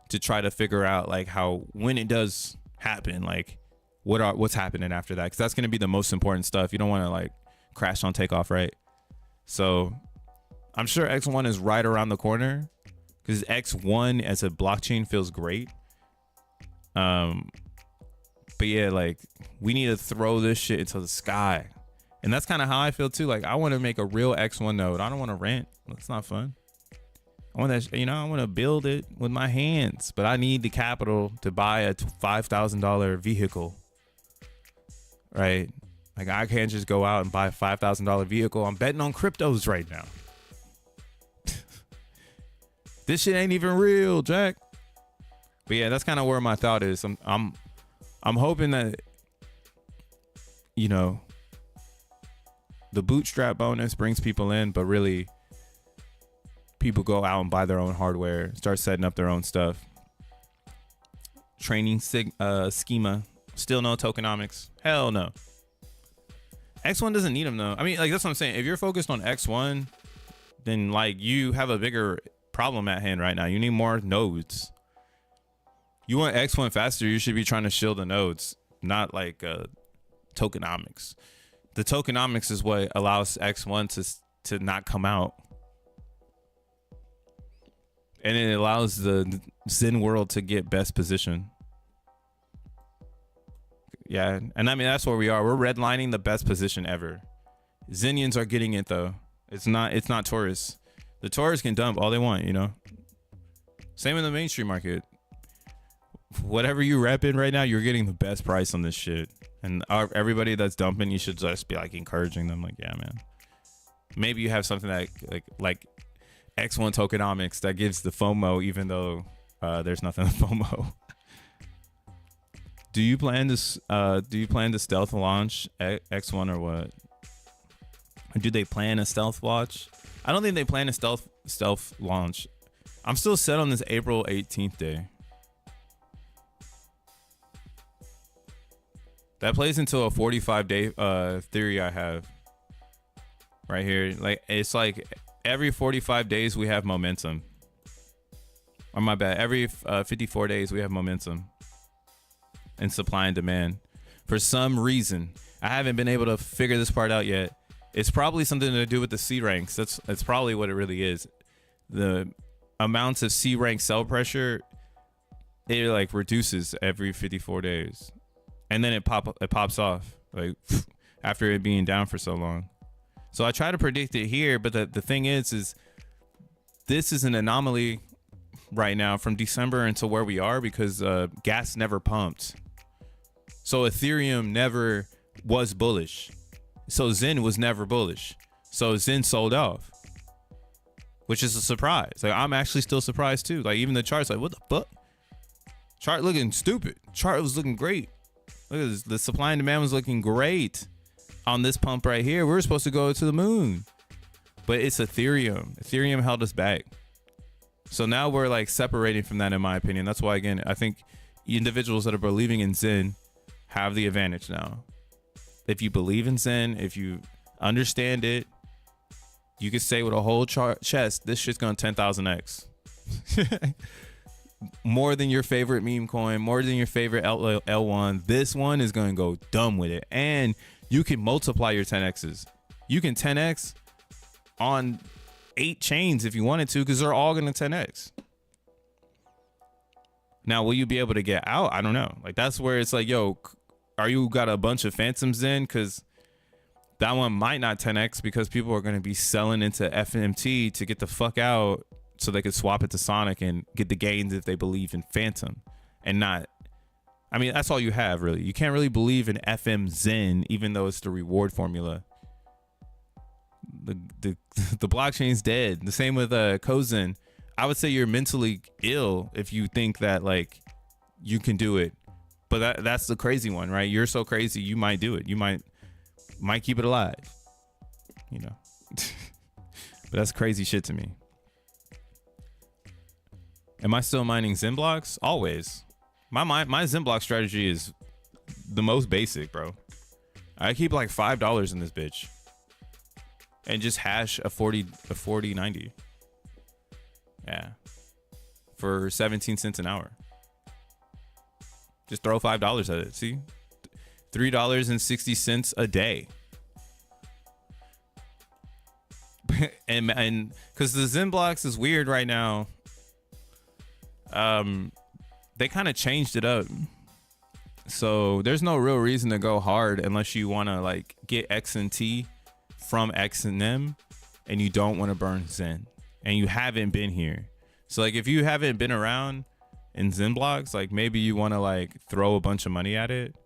to try to figure out like how, when it does happen, like what's happening after that. Cause that's going to be the most important stuff. You don't want to like crash on takeoff, right? So I'm sure X1 is right around the corner because X1 as a blockchain feels great. But yeah, like we need to throw this shit into the sky. And that's kind of how I feel too. Like I want to make a real X1 node. I don't want to rent. That's not fun. I want that, you know, I want to build it with my hands, but I need the capital to buy a $5,000 vehicle. Right? Like I can't just go out and buy a $5,000 vehicle. I'm betting on cryptos right now. This shit ain't even real, Jack. But yeah, that's kind of where my thought is. I'm hoping that, you know, the bootstrap bonus brings people in, but really people go out and buy their own hardware, start setting up their own stuff. Training schema, still no tokenomics. Hell no. X1 doesn't need them though. I mean, like that's what I'm saying. If you're focused on X1, then like you have a bigger problem at hand right now. You need more nodes. You want X1 faster, you should be trying to shield the nodes, not like tokenomics. The tokenomics is what allows X1 to not come out. And it allows the Zen world to get best position. Yeah, and I mean, that's where we are. We're redlining the best position ever. Zenians are getting it though. It's not tourists. The tourists can dump all they want, you know? Same in the mainstream market. Whatever you rep in right now, you're getting the best price on this shit. And everybody that's dumping, you should just be like encouraging them. Like, yeah, man. Maybe you have something that like X1 tokenomics that gives the FOMO, even though there's nothing FOMO. Do you plan to stealth launch X1 or what? Or do they plan a stealth launch? I don't think they plan a stealth launch. I'm still set on this April 18th day. That plays into a 45-day theory I have right here. Like it's like every 45 days we have momentum. Or my bad, every 54 days we have momentum in supply and demand. For some reason, I haven't been able to figure this part out yet. It's probably something to do with the C ranks. That's probably what it really is. The amounts of C rank sell pressure, it like reduces every 54 days. And then it pops off like after it being down for so long. So I try to predict it here, but the thing is this is an anomaly right now from December until where we are because gas never pumped. So Ethereum never was bullish. So Zen was never bullish. So Zen sold off, which is a surprise. Like I'm actually still surprised too. Like even the chart's like, what the fuck? Chart looking stupid. Chart was looking great. Look at this. The supply and demand was looking great on this pump right here. We were supposed to go to the moon, but it's Ethereum. Ethereum held us back. So now we're like separating from that, in my opinion. That's why, again, I think individuals that are believing in Zen have the advantage now. If you believe in Zen, if you understand it, you could say with a whole chest, this shit's going 10,000x. more than your favorite meme coin, more than your favorite L1. This one is going to go dumb with it. And you can multiply your 10x's. You can 10x on 8 chains if you wanted to, because they're all going to 10x. Now, will you be able to get out? I don't know. Like, that's where it's like, yo, are you got a bunch of phantoms in? Because that one might not 10x because people are going to be selling into FMT to get the fuck out so they could swap it to Sonic and get the gains if they believe in Phantom and not. I mean, that's all you have, really. You can't really believe in XEN, even though it's the reward formula. The blockchain's dead. The same with CoZen. I would say you're mentally ill if you think that like you can do it. But that's the crazy one, right? You're so crazy, you might do it. You might keep it alive, you know. But that's crazy shit to me. Am I still mining XENblocks? Always. My XENblock strategy is the most basic, bro. I keep like $5 in this bitch and just hash a 4090. Yeah, for 17 cents an hour. Just throw $5 at it. See, $3.60 a day. and because the XENblocks is weird right now. They kind of changed it up, so there's no real reason to go hard unless you want to like get XNT from XENM and you don't want to burn Zen and you haven't been here. So like if you haven't been around in XENblocks, like maybe you want to like throw a bunch of money at it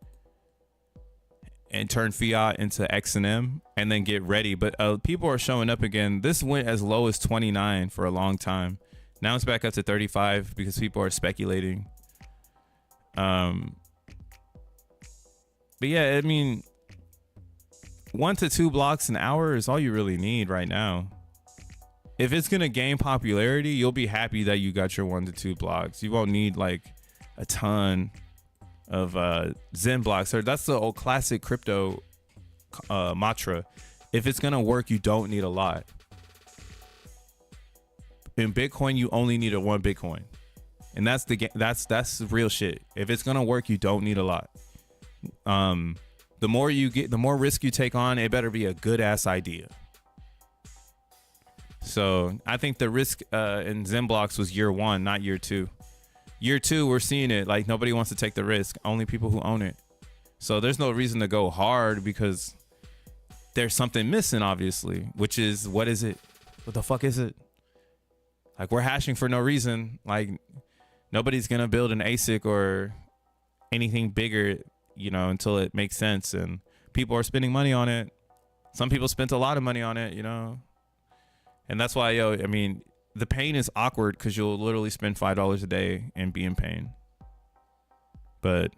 and turn fiat into XNM and then get ready. But people are showing up again. This went as low as 29 for a long time. Now it's back up to 35 because people are speculating. But yeah, I mean, 1 to 2 blocks an hour is all you really need right now. If it's gonna gain popularity, you'll be happy that you got your 1 to 2 blocks. You won't need like a ton of XENblocks. Or that's the old classic crypto mantra. If it's gonna work, you don't need a lot. In Bitcoin, you only need 1 Bitcoin, and that's the real shit. If it's gonna work, you don't need a lot. The more you get, the more risk you take on. It better be a good ass idea. So I think the risk in XENblocks was year 1, not year 2. Year 2, we're seeing it like nobody wants to take the risk. Only people who own it. So there's no reason to go hard because there's something missing, obviously. Which is, what is it? What the fuck is it? Like, we're hashing for no reason. Like, nobody's gonna build an ASIC or anything bigger, you know, until it makes sense. And people are spending money on it. Some people spent a lot of money on it, you know. And that's why, yo, I mean, the pain is awkward because you'll literally spend $5 a day and be in pain. But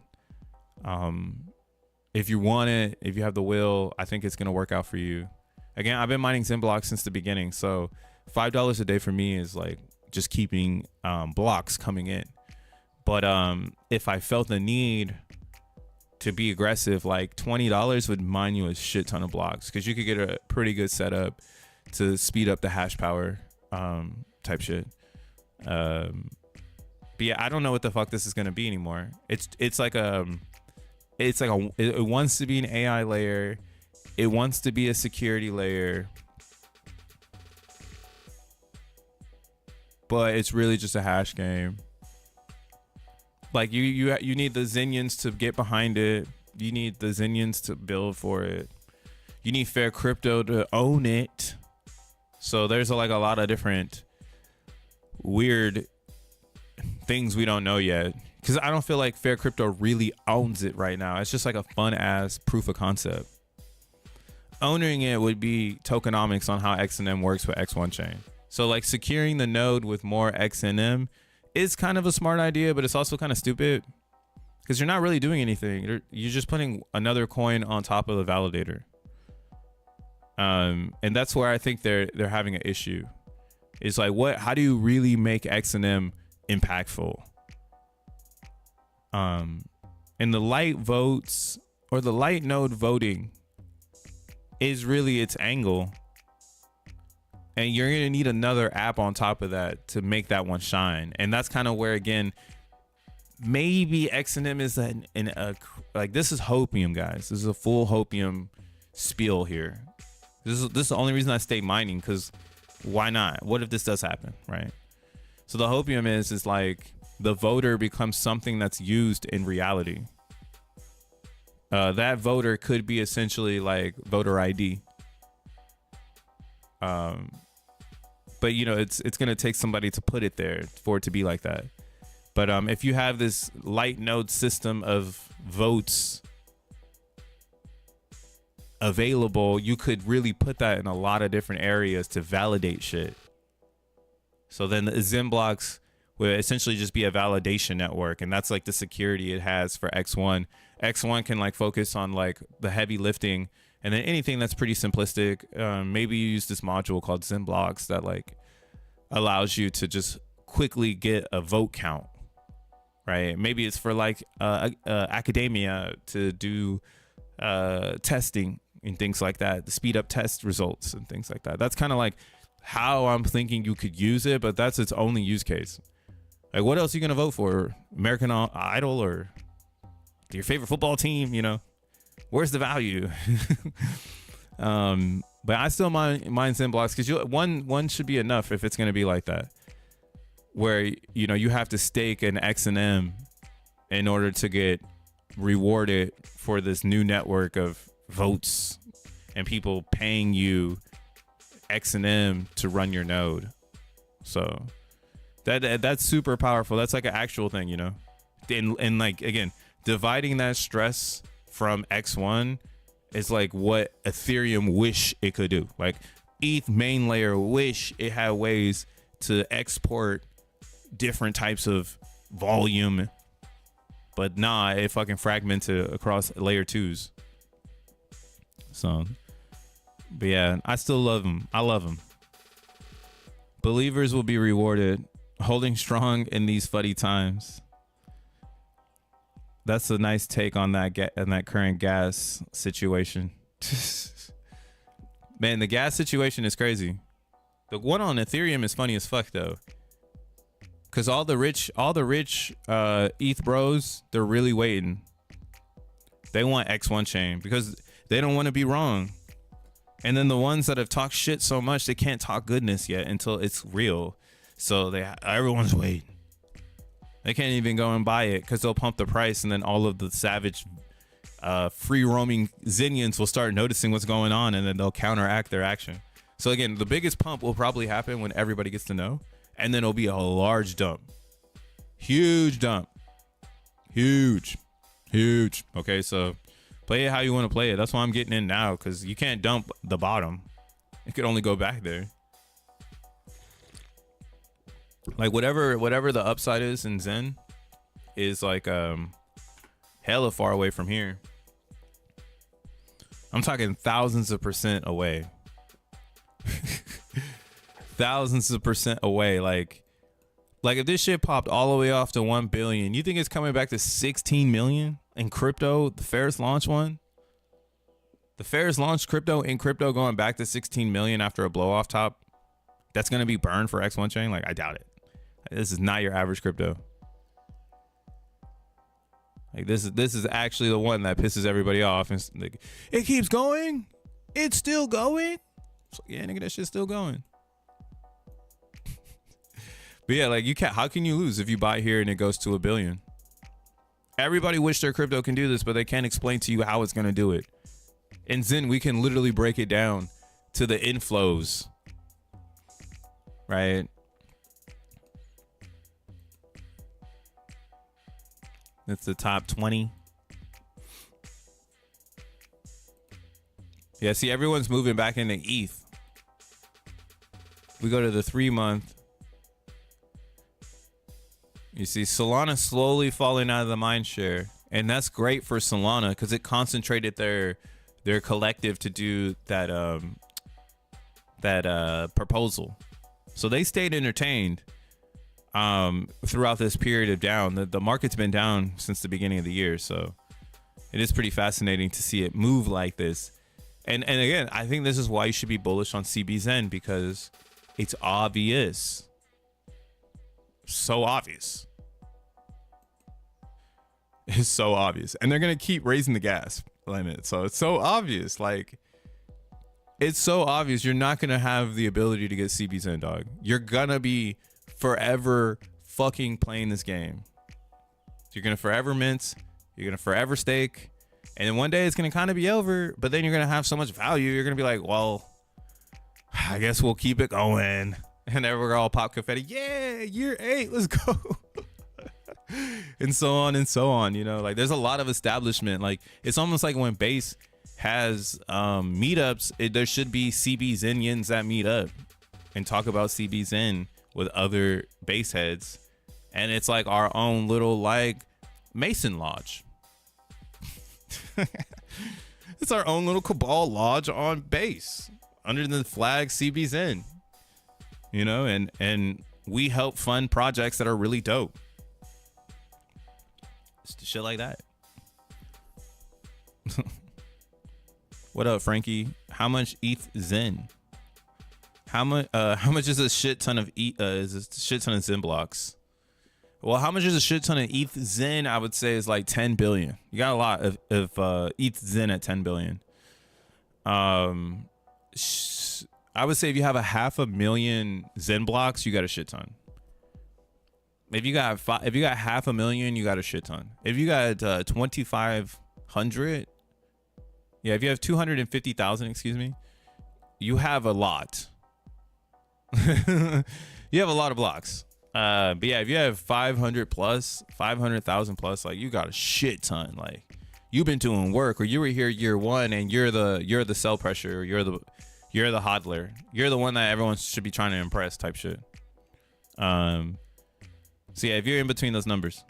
if you want it, if you have the will, I think it's going to work out for you. Again, I've been mining XENblocks since the beginning. So $5 a day for me is like just keeping blocks coming in. But if I felt the need to be aggressive, like $20 would mine you a shit ton of blocks because you could get a pretty good setup to speed up the hash power type shit. But yeah, I don't know what the fuck this is gonna be anymore. It wants to be an AI layer. It wants to be a security layer, but it's really just a hash game. Like you need the Xenians to get behind it. You need the Xenians to build for it. You need Fair Crypto to own it. So there's like a lot of different weird things we don't know yet. Because I don't feel like Fair Crypto really owns it right now. It's just like a fun ass proof of concept. Owning it would be tokenomics on how XNM works with X1 chain. So like securing the node with more XNM is kind of a smart idea, but it's also kind of stupid because you're not really doing anything. You're just putting another coin on top of the validator. And that's where I think they're having an issue. It's like, how do you really make XNM impactful? And the light votes or the light node voting is really its angle. And you're going to need another app on top of that to make that one shine. And that's kind of where, again, maybe XEN is like, this is hopium, guys. This is a full hopium spiel here. This is the only reason I stay mining, because why not? What if this does happen, right? So the hopium is like the voter becomes something that's used in reality. That voter could be essentially like voter ID. But you know, it's gonna take somebody to put it there for it to be like that. But if you have this light node system of votes available, you could really put that in a lot of different areas to validate shit. So then the XENblocks will essentially just be a validation network, and that's like the security it has for X1. X1 can like focus on like the heavy lifting, and then anything that's pretty simplistic, maybe you use this module called XENblocks that like allows you to just quickly get a vote count, right? Maybe it's for like academia to do testing and things like that, to speed up test results and things like that. That's kind of like how I'm thinking you could use it, but that's its only use case. Like, what else are you gonna vote for? American Idol or your favorite football team? You know, where's the value? But I still mind XENblocks, because one should be enough if it's gonna be like that, where you know you have to stake an XNM in order to get rewarded for this new network of votes and people paying you XNM to run your node. So that's super powerful. That's like an actual thing, you know. And like, again, dividing that stress from X1 is like what Ethereum wish it could do. Like ETH main layer wish it had ways to export different types of volume, but nah, it fucking fragmented across layer 2s. So, but yeah, I still love them. I love them. Believers will be rewarded, holding strong in these fuddy times. That's a nice take on that current gas situation. Man, the gas situation is crazy. The one on Ethereum is funny as fuck though, because all the rich ETH bros, they're really waiting. They want X1 chain because they don't want to be wrong. And then the ones that have talked shit so much, they can't talk goodness yet until it's real. So everyone's waiting. They can't even go and buy it because they'll pump the price, and then all of the savage free roaming Xenians will start noticing what's going on, and then they'll counteract their action. So again, the biggest pump will probably happen when everybody gets to know, and then it'll be a large dump. Huge dump. Huge. Okay, so play it how you want to play it. That's why I'm getting in now, because you can't dump the bottom. It could only go back there. Like whatever the upside is in Zen is like hella far away from here. I'm talking thousands of % away. Thousands of % away. Like if this shit popped all the way off to 1 billion, you think it's coming back to 16 million in crypto? The Ferris launch one? The Ferris launch crypto in crypto going back to 16 million after a blow off top? That's going to be burned for X1 chain? Like, I doubt it. This is not your average crypto. Like this is actually the one that pisses everybody off. And like, it keeps going. It's still going. So, yeah, nigga, that shit's still going. But yeah, like how can you lose if you buy here and it goes to 1 billion? Everybody wish their crypto can do this, but they can't explain to you how it's gonna do it. In Zen, we can literally break it down to the inflows, right? It's the top 20. Yeah, see, everyone's moving back into ETH. We go to the 3-month. You see Solana slowly falling out of the mind share. And that's great for Solana because it concentrated their collective to do that proposal. So they stayed entertained throughout this period of down. The market's been down since the beginning of the year, so it is pretty fascinating to see it move like this. And again, I think this is why you should be bullish on cbXEN, because It's obvious. So obvious. It's so obvious. And they're going to keep raising the gas limit. So it's so obvious. Like, it's so obvious. You're not going to have the ability to get cbXEN, dog. You're going to be forever fucking playing this game. You're going to forever mint. You're going to forever stake. And then one day it's going to kind of be over. But then you're going to have so much value. You're going to be like, well, I guess we'll keep it going. And then we're all pop confetti. Yeah, year 8. Let's go. And so on and so on, you know, like there's a lot of establishment. Like it's almost like when base has meetups, there should be cbXENians that meet up and talk about cbXEN with other base heads. And it's like our own little like Mason Lodge. It's our own little cabal lodge on base under the flag cbXEN, you know, and we help fund projects that are really dope. Shit like that. What up, Frankie? How much ETH Zen? How much is a shit ton of XENblocks? Well, how much is a shit ton of ETH Zen? I would say is like 10 billion. You got a lot of ETH Zen at 10 billion. I would say if you have a 500,000 Zen blocks, you got a shit ton. If you got 500,000, you got a shit ton. If you got 2,500, yeah, if you have 250,000, excuse me, you have a lot. You have a lot of blocks. But yeah, if you have 500 plus, 500,000 plus, like you got a shit ton. Like you've been doing work, or you were here year 1 and you're the cell pressure, or you're the hodler, you're the one that everyone should be trying to impress type shit. So yeah, if you're in between those numbers.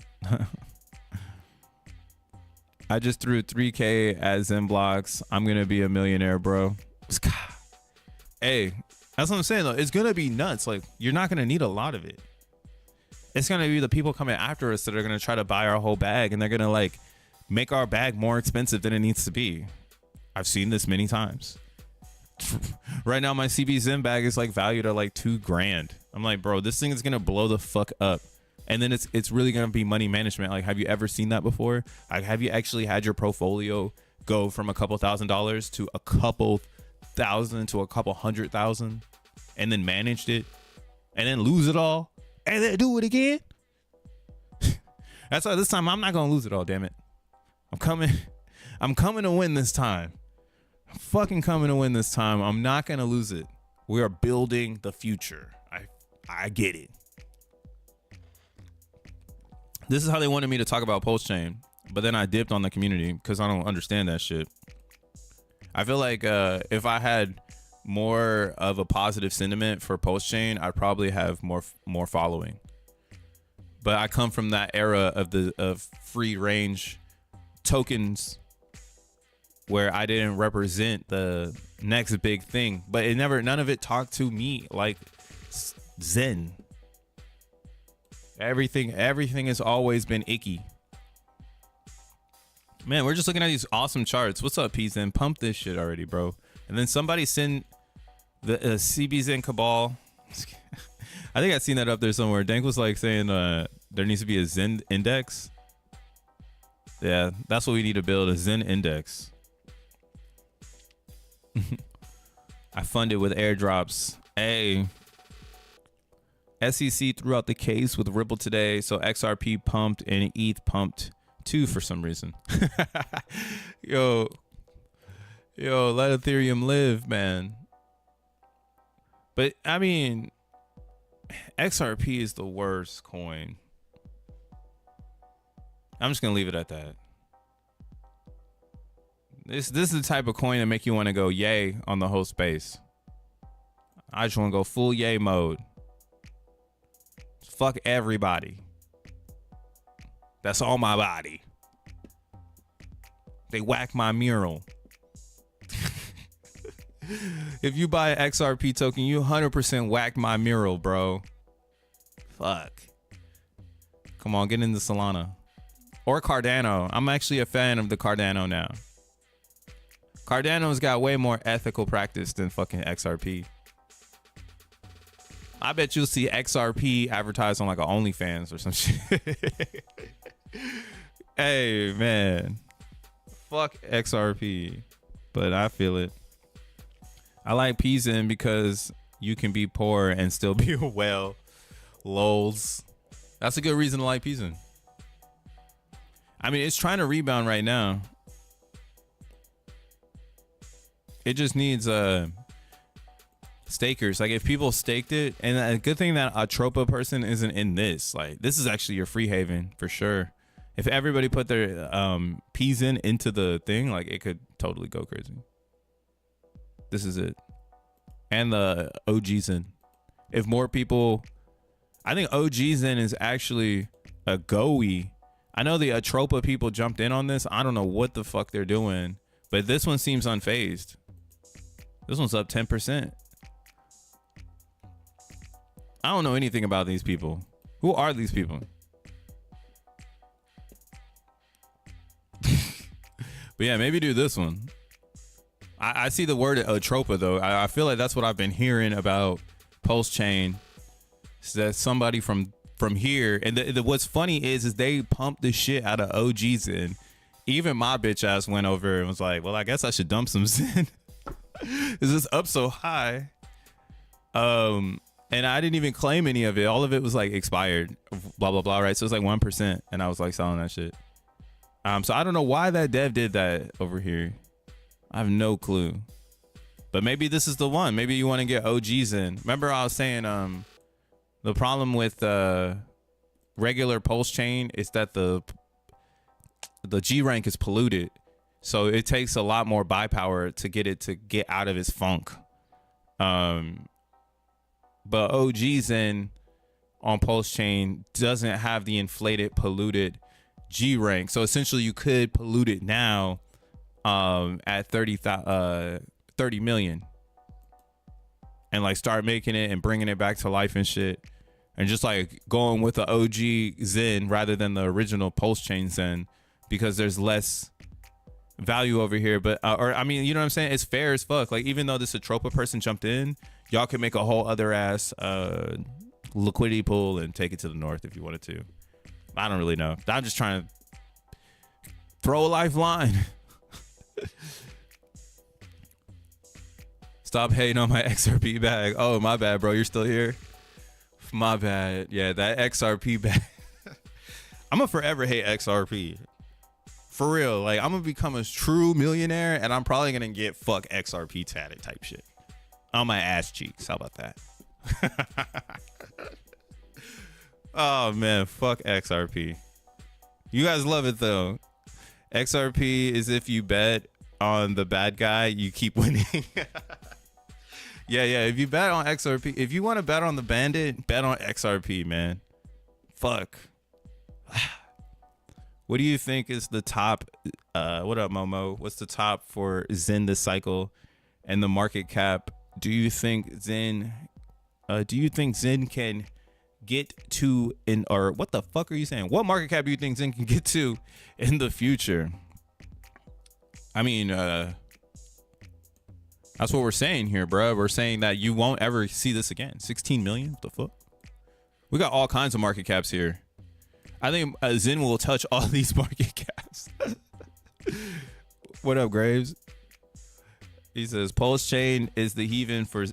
I just threw 3K at XENblocks. I'm gonna be a millionaire, bro. Hey, that's what I'm saying though. It's gonna be nuts. Like you're not gonna need a lot of it. It's gonna be the people coming after us that are gonna try to buy our whole bag, and they're gonna like make our bag more expensive than it needs to be. I've seen this many times. Right now, my cbXEN bag is like valued at like $2,000. I'm like, bro, this thing is gonna blow the fuck up. And then it's really gonna be money management. Like, have you ever seen that before? Like, have you actually had your portfolio go from a couple $1,000s to a couple thousand to a couple $100,000, and then managed it, and then lose it all, and then do it again? That's why this time I'm not gonna lose it all. Damn it, I'm coming to win this time. I'm fucking coming to win this time. I'm not gonna lose it. We are building the future. I get it. This is how they wanted me to talk about PulseChain, but then I dipped on the community because I don't understand that shit. I feel like if I had more of a positive sentiment for PulseChain, I'd probably have more following. But I come from that era of free range tokens where I didn't represent the next big thing, but none of it talked to me like Zen. Everything has always been icky. Man, we're just looking at these awesome charts. What's up, P.o.P? Pump this shit already, bro. And then somebody send the cbXEN cabal. I think I've seen that up there somewhere. Dank was like saying there needs to be a Zen index. Yeah, that's what we need to build, a Zen index. I fund it with airdrops. Hey, SEC threw out the case with Ripple today, so XRP pumped and ETH pumped too for some reason. yo, let Ethereum live, man. But I mean, XRP is the worst coin. I'm just gonna leave it at that. This is the type of coin that make you want to go yay on the whole space. I just want to go full yay mode. Fuck everybody. That's all my body. They whack my mural. If you buy an XRP token, you 100% whack my mural, bro. Fuck. Come on, get into Solana. Or Cardano. I'm actually a fan of the Cardano now. Cardano's got way more ethical practice than fucking XRP. I bet you'll see XRP advertised on like a OnlyFans or some shit. Hey man, fuck XRP, but I feel it. I like P.o.P because you can be poor and still be well. Lols. That's a good reason to like P.o.P. I mean, it's trying to rebound right now. It just needs stakers. Like if people staked it, and a good thing that a Tropa person isn't in this. Like this is actually your free haven for sure. If everybody put their P.o.P into the thing, like it could totally go crazy. This is it. And the XEN. If more people, I think XEN is actually a GOE. I know the Atropa people jumped in on this. I don't know what the fuck they're doing, but this one seems unfazed. This one's up 10%. I don't know anything about these people. Who are these people? But yeah, maybe do this one. I see the word Atropa though. I feel like that's what I've been hearing about Pulse Chain. So that somebody from here, and what's funny is they pumped the shit out of XEN. Even my bitch ass went over and was like, well, I guess I should dump some Zen. Is this up so high? And I didn't even claim any of it. All of it was like expired, blah blah blah, right? So it's like 1%, and I was like selling that shit. So I don't know why that dev did that over here. I have no clue. But maybe this is the one. Maybe you want to get XEN. Remember I was saying the problem with regular Pulse Chain is that the G rank is polluted. So it takes a lot more buy power to get it to get out of its funk. But XEN on Pulse Chain doesn't have the inflated, polluted G rank. So essentially you could pollute it now at 30 million and like start making it and bringing it back to life and shit, and just like going with the OG Zen rather than the original Pulse Chain Zen, because there's less value over here. But or I mean, you know what I'm saying, it's fair as fuck. Like even though this Atropa person jumped in, y'all could make a whole other ass liquidity pool and take it to the north if you wanted to. I don't really know. I'm just trying to throw a lifeline. Stop hating on my XRP bag. Oh, my bad, bro. You're still here? My bad. Yeah, that XRP bag. I'm gonna forever hate XRP. For real. Like, I'm gonna become a true millionaire, and I'm probably gonna get fuck XRP tatted type shit on my ass cheeks. How about that? Oh man, fuck XRP. You guys love it though. XRP is if you bet on the bad guy, you keep winning. Yeah. If you bet on XRP, if you want to bet on the bandit, bet on XRP, man. Fuck. What do you think is the top? What up, Momo? What's the top for Zen this cycle and the market cap? Do you think Zen can get to in, or what the fuck are you saying? What market cap do you think Zen can get to in the future? I mean, that's what we're saying here, bro. We're saying that you won't ever see this again. 16 million? What the fuck? We got all kinds of market caps here. I think Zen will touch all these market caps. What up, Graves? He says Pulse Chain is the heathen for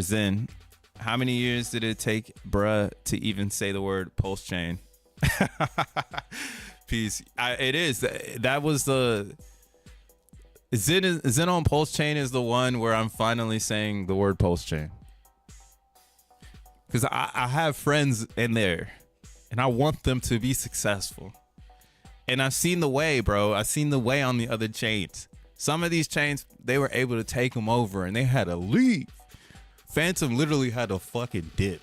Zen. How many years did it take, bruh, to even say the word Pulse Chain? Peace. It is. That was the Zen on Pulse Chain is the one where I'm finally saying the word Pulse Chain, because I have friends in there, and I want them to be successful. And I've seen the way, bro. I've seen the way on the other chains. Some of these chains, they were able to take them over, and they had to leave. Phantom literally had a fucking dip.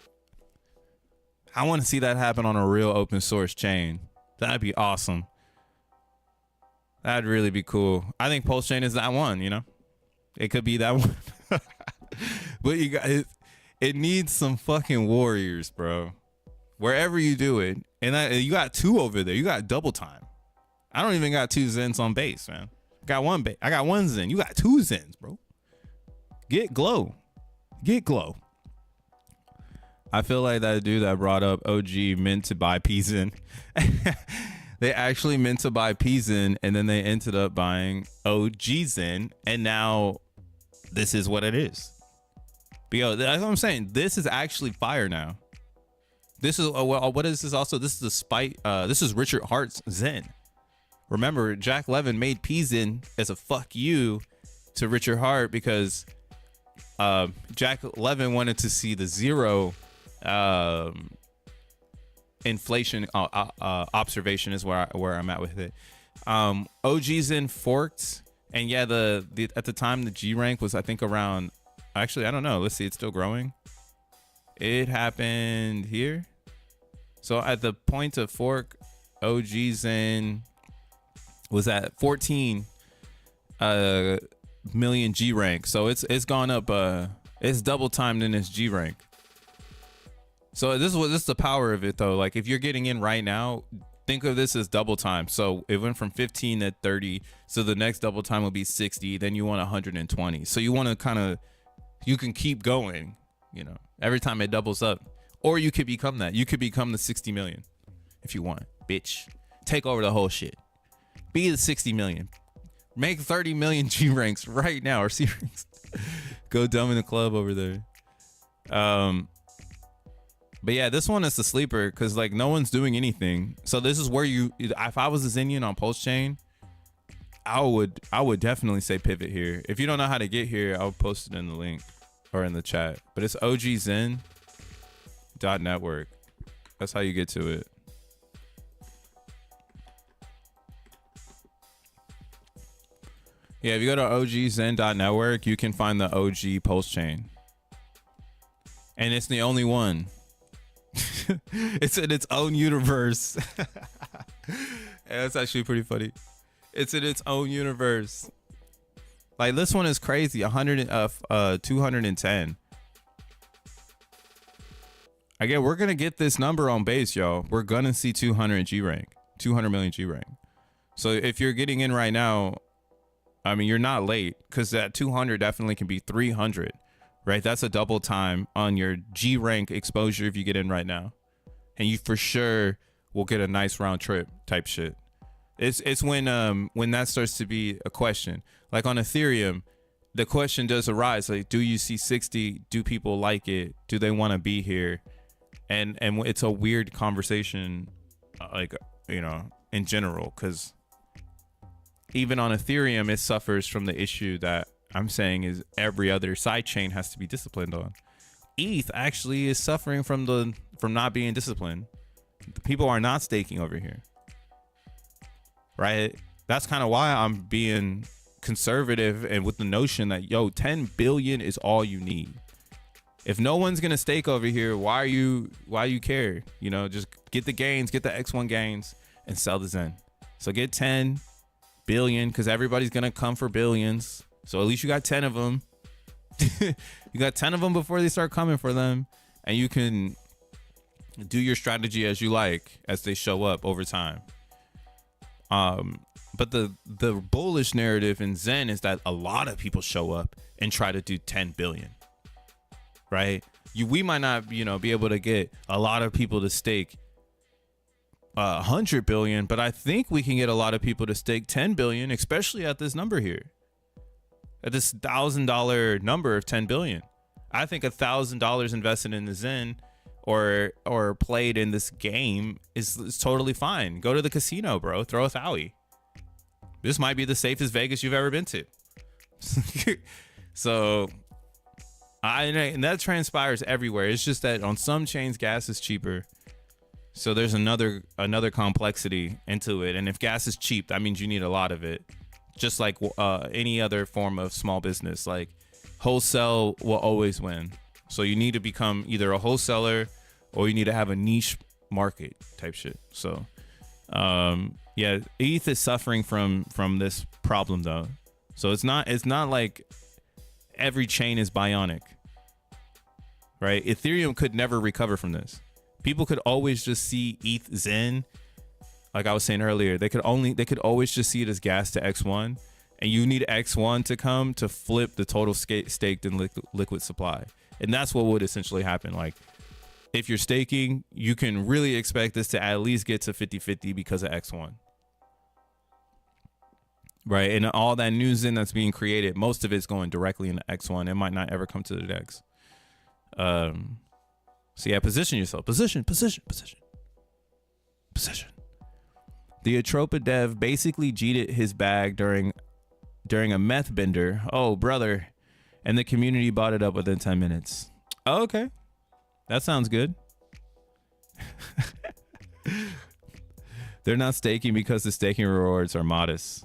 I want to see that happen on a real open source chain. That'd be awesome. That'd really be cool. I think Pulse Chain is that one, you know? It could be that one. But you guys, it needs some fucking warriors, bro. Wherever you do it. And you got two over there. You got double time. I don't even got two Zens on base, man. I got one Zen. You got two Zens, bro. Get glow. Get glow. I feel like that dude that brought up OG meant to buy P.o.P. They actually meant to buy P.o.P, and then they ended up buying XEN, and now this is what it is. But yo, that's what I'm saying. This is actually fire now. This is what is this also? This is the spite. This is Richard Hart's Zen. Remember, Jack Levin made P.o.P as a fuck you to Richard Hart because Jack Levin wanted to see the zero inflation observation is where I'm at with it. XEN forked, and yeah, the at the time the G rank was I think around. Actually, I don't know. Let's see. It's still growing. It happened here. So at the point of fork, XEN was at 14 million G rank. So it's gone up. It's double timed in its G rank. So this is the power of it though. Like if you're getting in right now, think of this as double time. So it went from 15 to 30. So the next double time will be 60. Then you want 120. So you want to kind of, you can keep going, you know, every time it doubles up. Or you could become that. You could become the 60 million if you want. Bitch. Take over the whole shit. Be the 60 million. Make 30 million G ranks right now or C ranks. Go dumb in the club over there. But yeah, this one is the sleeper because like no one's doing anything. So this is where you, if I was a Xenian on Pulse Chain, I would definitely say pivot here. If you don't know how to get here, I'll post it in the link or in the chat. But it's OGZen.network. That's how you get to it. Yeah, if you go to OGZen.network, you can find the OG Pulse Chain. And it's the only one. It's in its own universe. Yeah, that's actually pretty funny. It's in its own universe. Like this one is crazy. 210. Again, we're gonna get this number on base, y'all. We're gonna see 200 G rank, 200 million G rank. So if you're getting in right now, I mean, you're not late because that 200 definitely can be 300, right? That's a double time on your G rank exposure if you get in right now, and you for sure will get a nice round trip type shit. It's when that starts to be a question. Like on Ethereum, the question does arise, like, do you see 60? Do people like it? Do they want to be here? And it's a weird conversation, like, you know, in general, because even on Ethereum, it suffers from the issue that I'm saying is every other side chain has to be disciplined on. ETH actually is suffering from not being disciplined. People are not staking over here. Right? That's kind of why I'm being conservative and with the notion that, yo, 10 billion is all you need. If no one's going to stake over here, why you care? You know, just get the gains, get the X1 gains and sell the Zen. So get 10 billion because everybody's going to come for billions. So at least you got 10 of them. You got 10 of them before they start coming for them. And you can do your strategy as you like as they show up over time. But the bullish narrative in Zen is that a lot of people show up and try to do 10 billion, right? We might not, you know, be able to get a lot of people to stake 100 billion, but I think we can get a lot of people to stake 10 billion, especially at this number here, at this $1,000 number of 10 billion. I think $1,000 invested in the Zen or played in this game is totally fine. Go to the casino, bro. Throw a thowie. This might be the safest Vegas you've ever been to. So, and that transpires everywhere. It's just that on some chains, gas is cheaper. So there's another complexity into it. And if gas is cheap, that means you need a lot of it. Just like any other form of small business, like wholesale will always win. So you need to become either a wholesaler or you need to have a niche market type shit. So, yeah, ETH is suffering from this problem though. So it's not like every chain is bionic, right? Ethereum could never recover from this. People could always just see ETH Zen, like I was saying earlier. They could always just see it as gas to X1, and you need X1 to come to flip the total staked and liquid supply. And that's what would essentially happen. Like if you're staking, you can really expect this to at least get to 50-50 because of X1. Right, and all that new XEN that's being created, most of it's going directly into X1. It might not ever come to the DEX. So yeah, position yourself. Position. The Atropa dev basically cheated his bag during a meth bender. Oh, brother. And the community bought it up within 10 minutes. Oh, okay. That sounds good. They're not staking because the staking rewards are modest.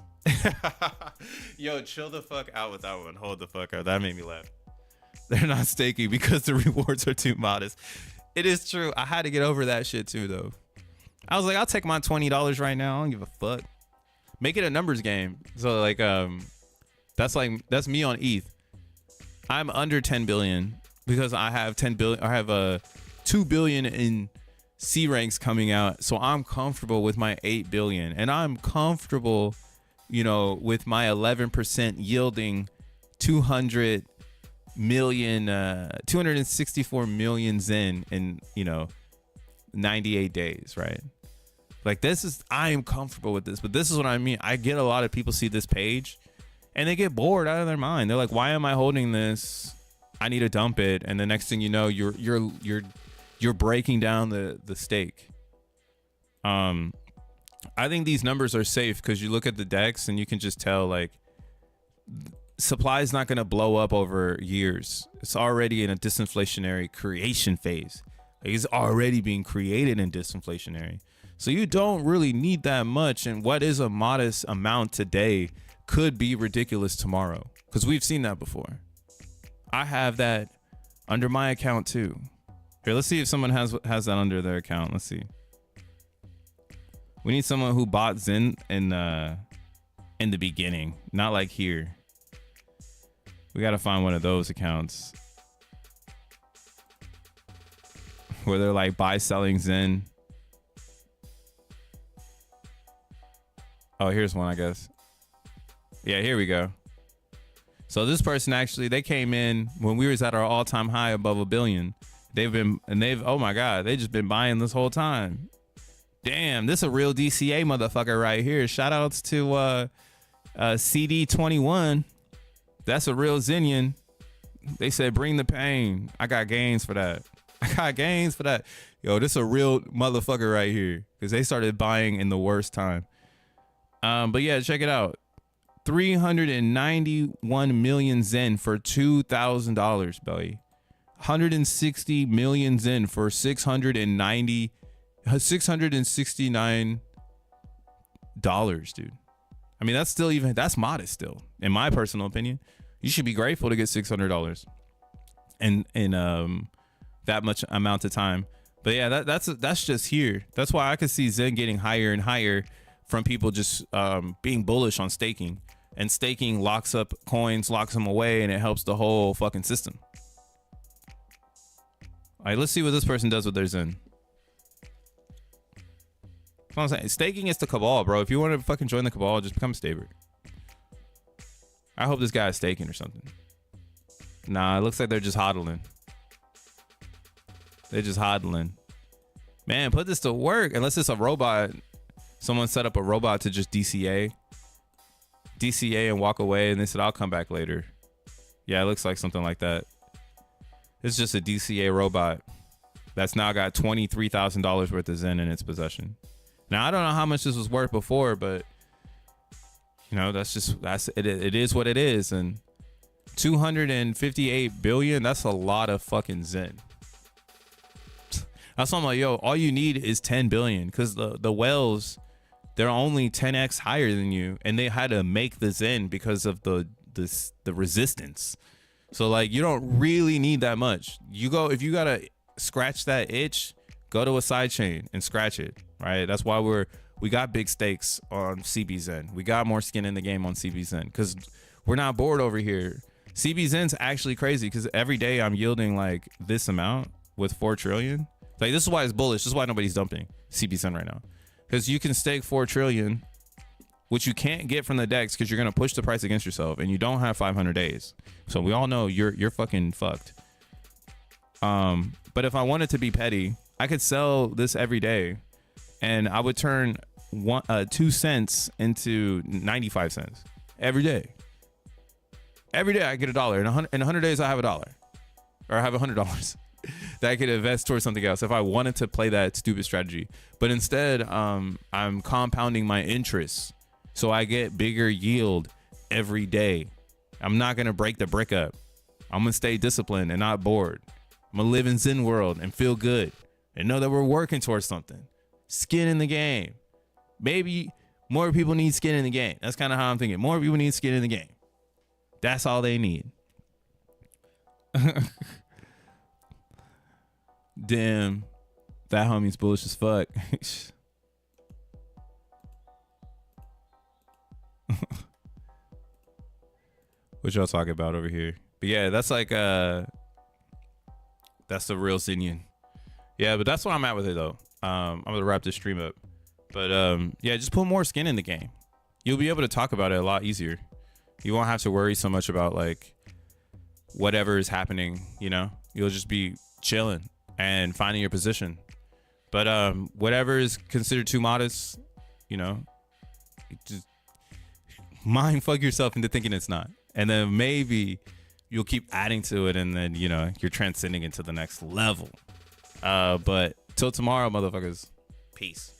Yo, chill the fuck out with that one. Hold the fuck out. That made me laugh. They're not staking because the rewards are too modest. It is true. I had to get over that shit too, though. I was like, I'll take my $20 right now. I don't give a fuck. Make it a numbers game. So like, that's me on ETH. I'm under 10 billion because I have 10 billion. I have 2 billion in C ranks coming out. So I'm comfortable with my 8 billion, and I'm comfortable, you know, with my 11% yielding 264 million XEN in, you know, 98 days, right? Like, this is, I am comfortable with this, but this is what I mean. I get a lot of people see this page and they get bored out of their mind. They're like, why am I holding this? I need to dump it. And the next thing you know, you're breaking down the stake. I think these numbers are safe because you look at the DEX and you can just tell, like, supply is not going to blow up over years. It's already in a disinflationary creation phase. Like, it's already being created in disinflationary. So you don't really need that much. And what is a modest amount today could be ridiculous tomorrow, because we've seen that before. I have that under my account too. Here, let's see if someone has that under their account. Let's see. We need someone who bought XEN in the beginning, not like here. We got to find one of those accounts where they're like buy selling XEN. Oh, here's one, I guess. Yeah, here we go. So this person actually, they came in when we was at our all-time high above $1 billion. Oh my God, they just been buying this whole time. Damn, this is a real DCA motherfucker right here. Shout outs to CD21. That's a real Xenian. They said, bring the pain. I got gains for that. Yo, this is a real motherfucker right here, because they started buying in the worst time. But yeah, check it out. 391 million XEN for $2,000, Belly. 160 million XEN for $669, dude. I mean, that's modest still, in my personal opinion. You should be grateful to get $600 in that much amount of time. But yeah, that's just here. That's why I could see XEN getting higher and higher from people just being bullish on staking. And staking locks up coins, locks them away, and it helps the whole fucking system. All right, let's see what this person does with their XEN. That's what I'm saying. Staking is the cabal, bro. If you want to fucking join the cabal, just become a staker. I hope this guy is staking or something. Nah, it looks like they're just hodling. They're just hodling. Man, put this to work. Unless it's a robot. Someone set up a robot to just DCA and walk away, and they said, I'll come back later. Yeah, it looks like something like that. It's just a DCA robot that's now got $23,000 worth of XEN in its possession. Now, I don't know how much this was worth before, but you know, that's it. It is what it is. And 258 billion, that's a lot of fucking XEN. That's why I'm like, yo, all you need is 10 billion, because the whales, they're only 10x higher than you, and they had to make the XEN because of the resistance. So like, you don't really need that much. If you gotta scratch that itch, go to a side chain and scratch it, right? That's why we got big stakes on cbXEN. We got more skin in the game on cbXEN because we're not bored over here. cbXEN's actually crazy because every day I'm yielding like this amount with 4 trillion. Like, this is why it's bullish. This is why nobody's dumping cbXEN right now, because you can stake 4 trillion, which you can't get from the DEX because you're going to push the price against yourself, and you don't have 500 days. So we all know you're fucking fucked. But if I wanted to be petty, I could sell this every day, and I would turn 2 cents into 95 cents every day. Every day I get $1. In 100 days I have $1, or I have $100 that I could invest towards something else if I wanted to play that stupid strategy. But instead, I'm compounding my interest, so I get bigger yield every day. I'm not gonna break the brick up. I'm gonna stay disciplined and not bored. I'm gonna live in Zen world and feel good and know that we're working towards something. Skin in the game. Maybe more people need skin in the game. That's kind of how I'm thinking. More people need skin in the game. That's all they need. Damn, that homie's bullish as fuck. What y'all talking about over here? But yeah, that's like that's the real Xenian. Yeah, but that's where I'm at with it though. I'm gonna wrap this stream up. But yeah, just put more skin in the game. You'll be able to talk about it a lot easier. You won't have to worry so much about like whatever is happening, you know? You'll just be chilling and finding your position. But whatever is considered too modest, you know, just mind fuck yourself into thinking it's not. And then maybe you'll keep adding to it, and then, you know, you're transcending into the next level. But till tomorrow, motherfuckers. Peace.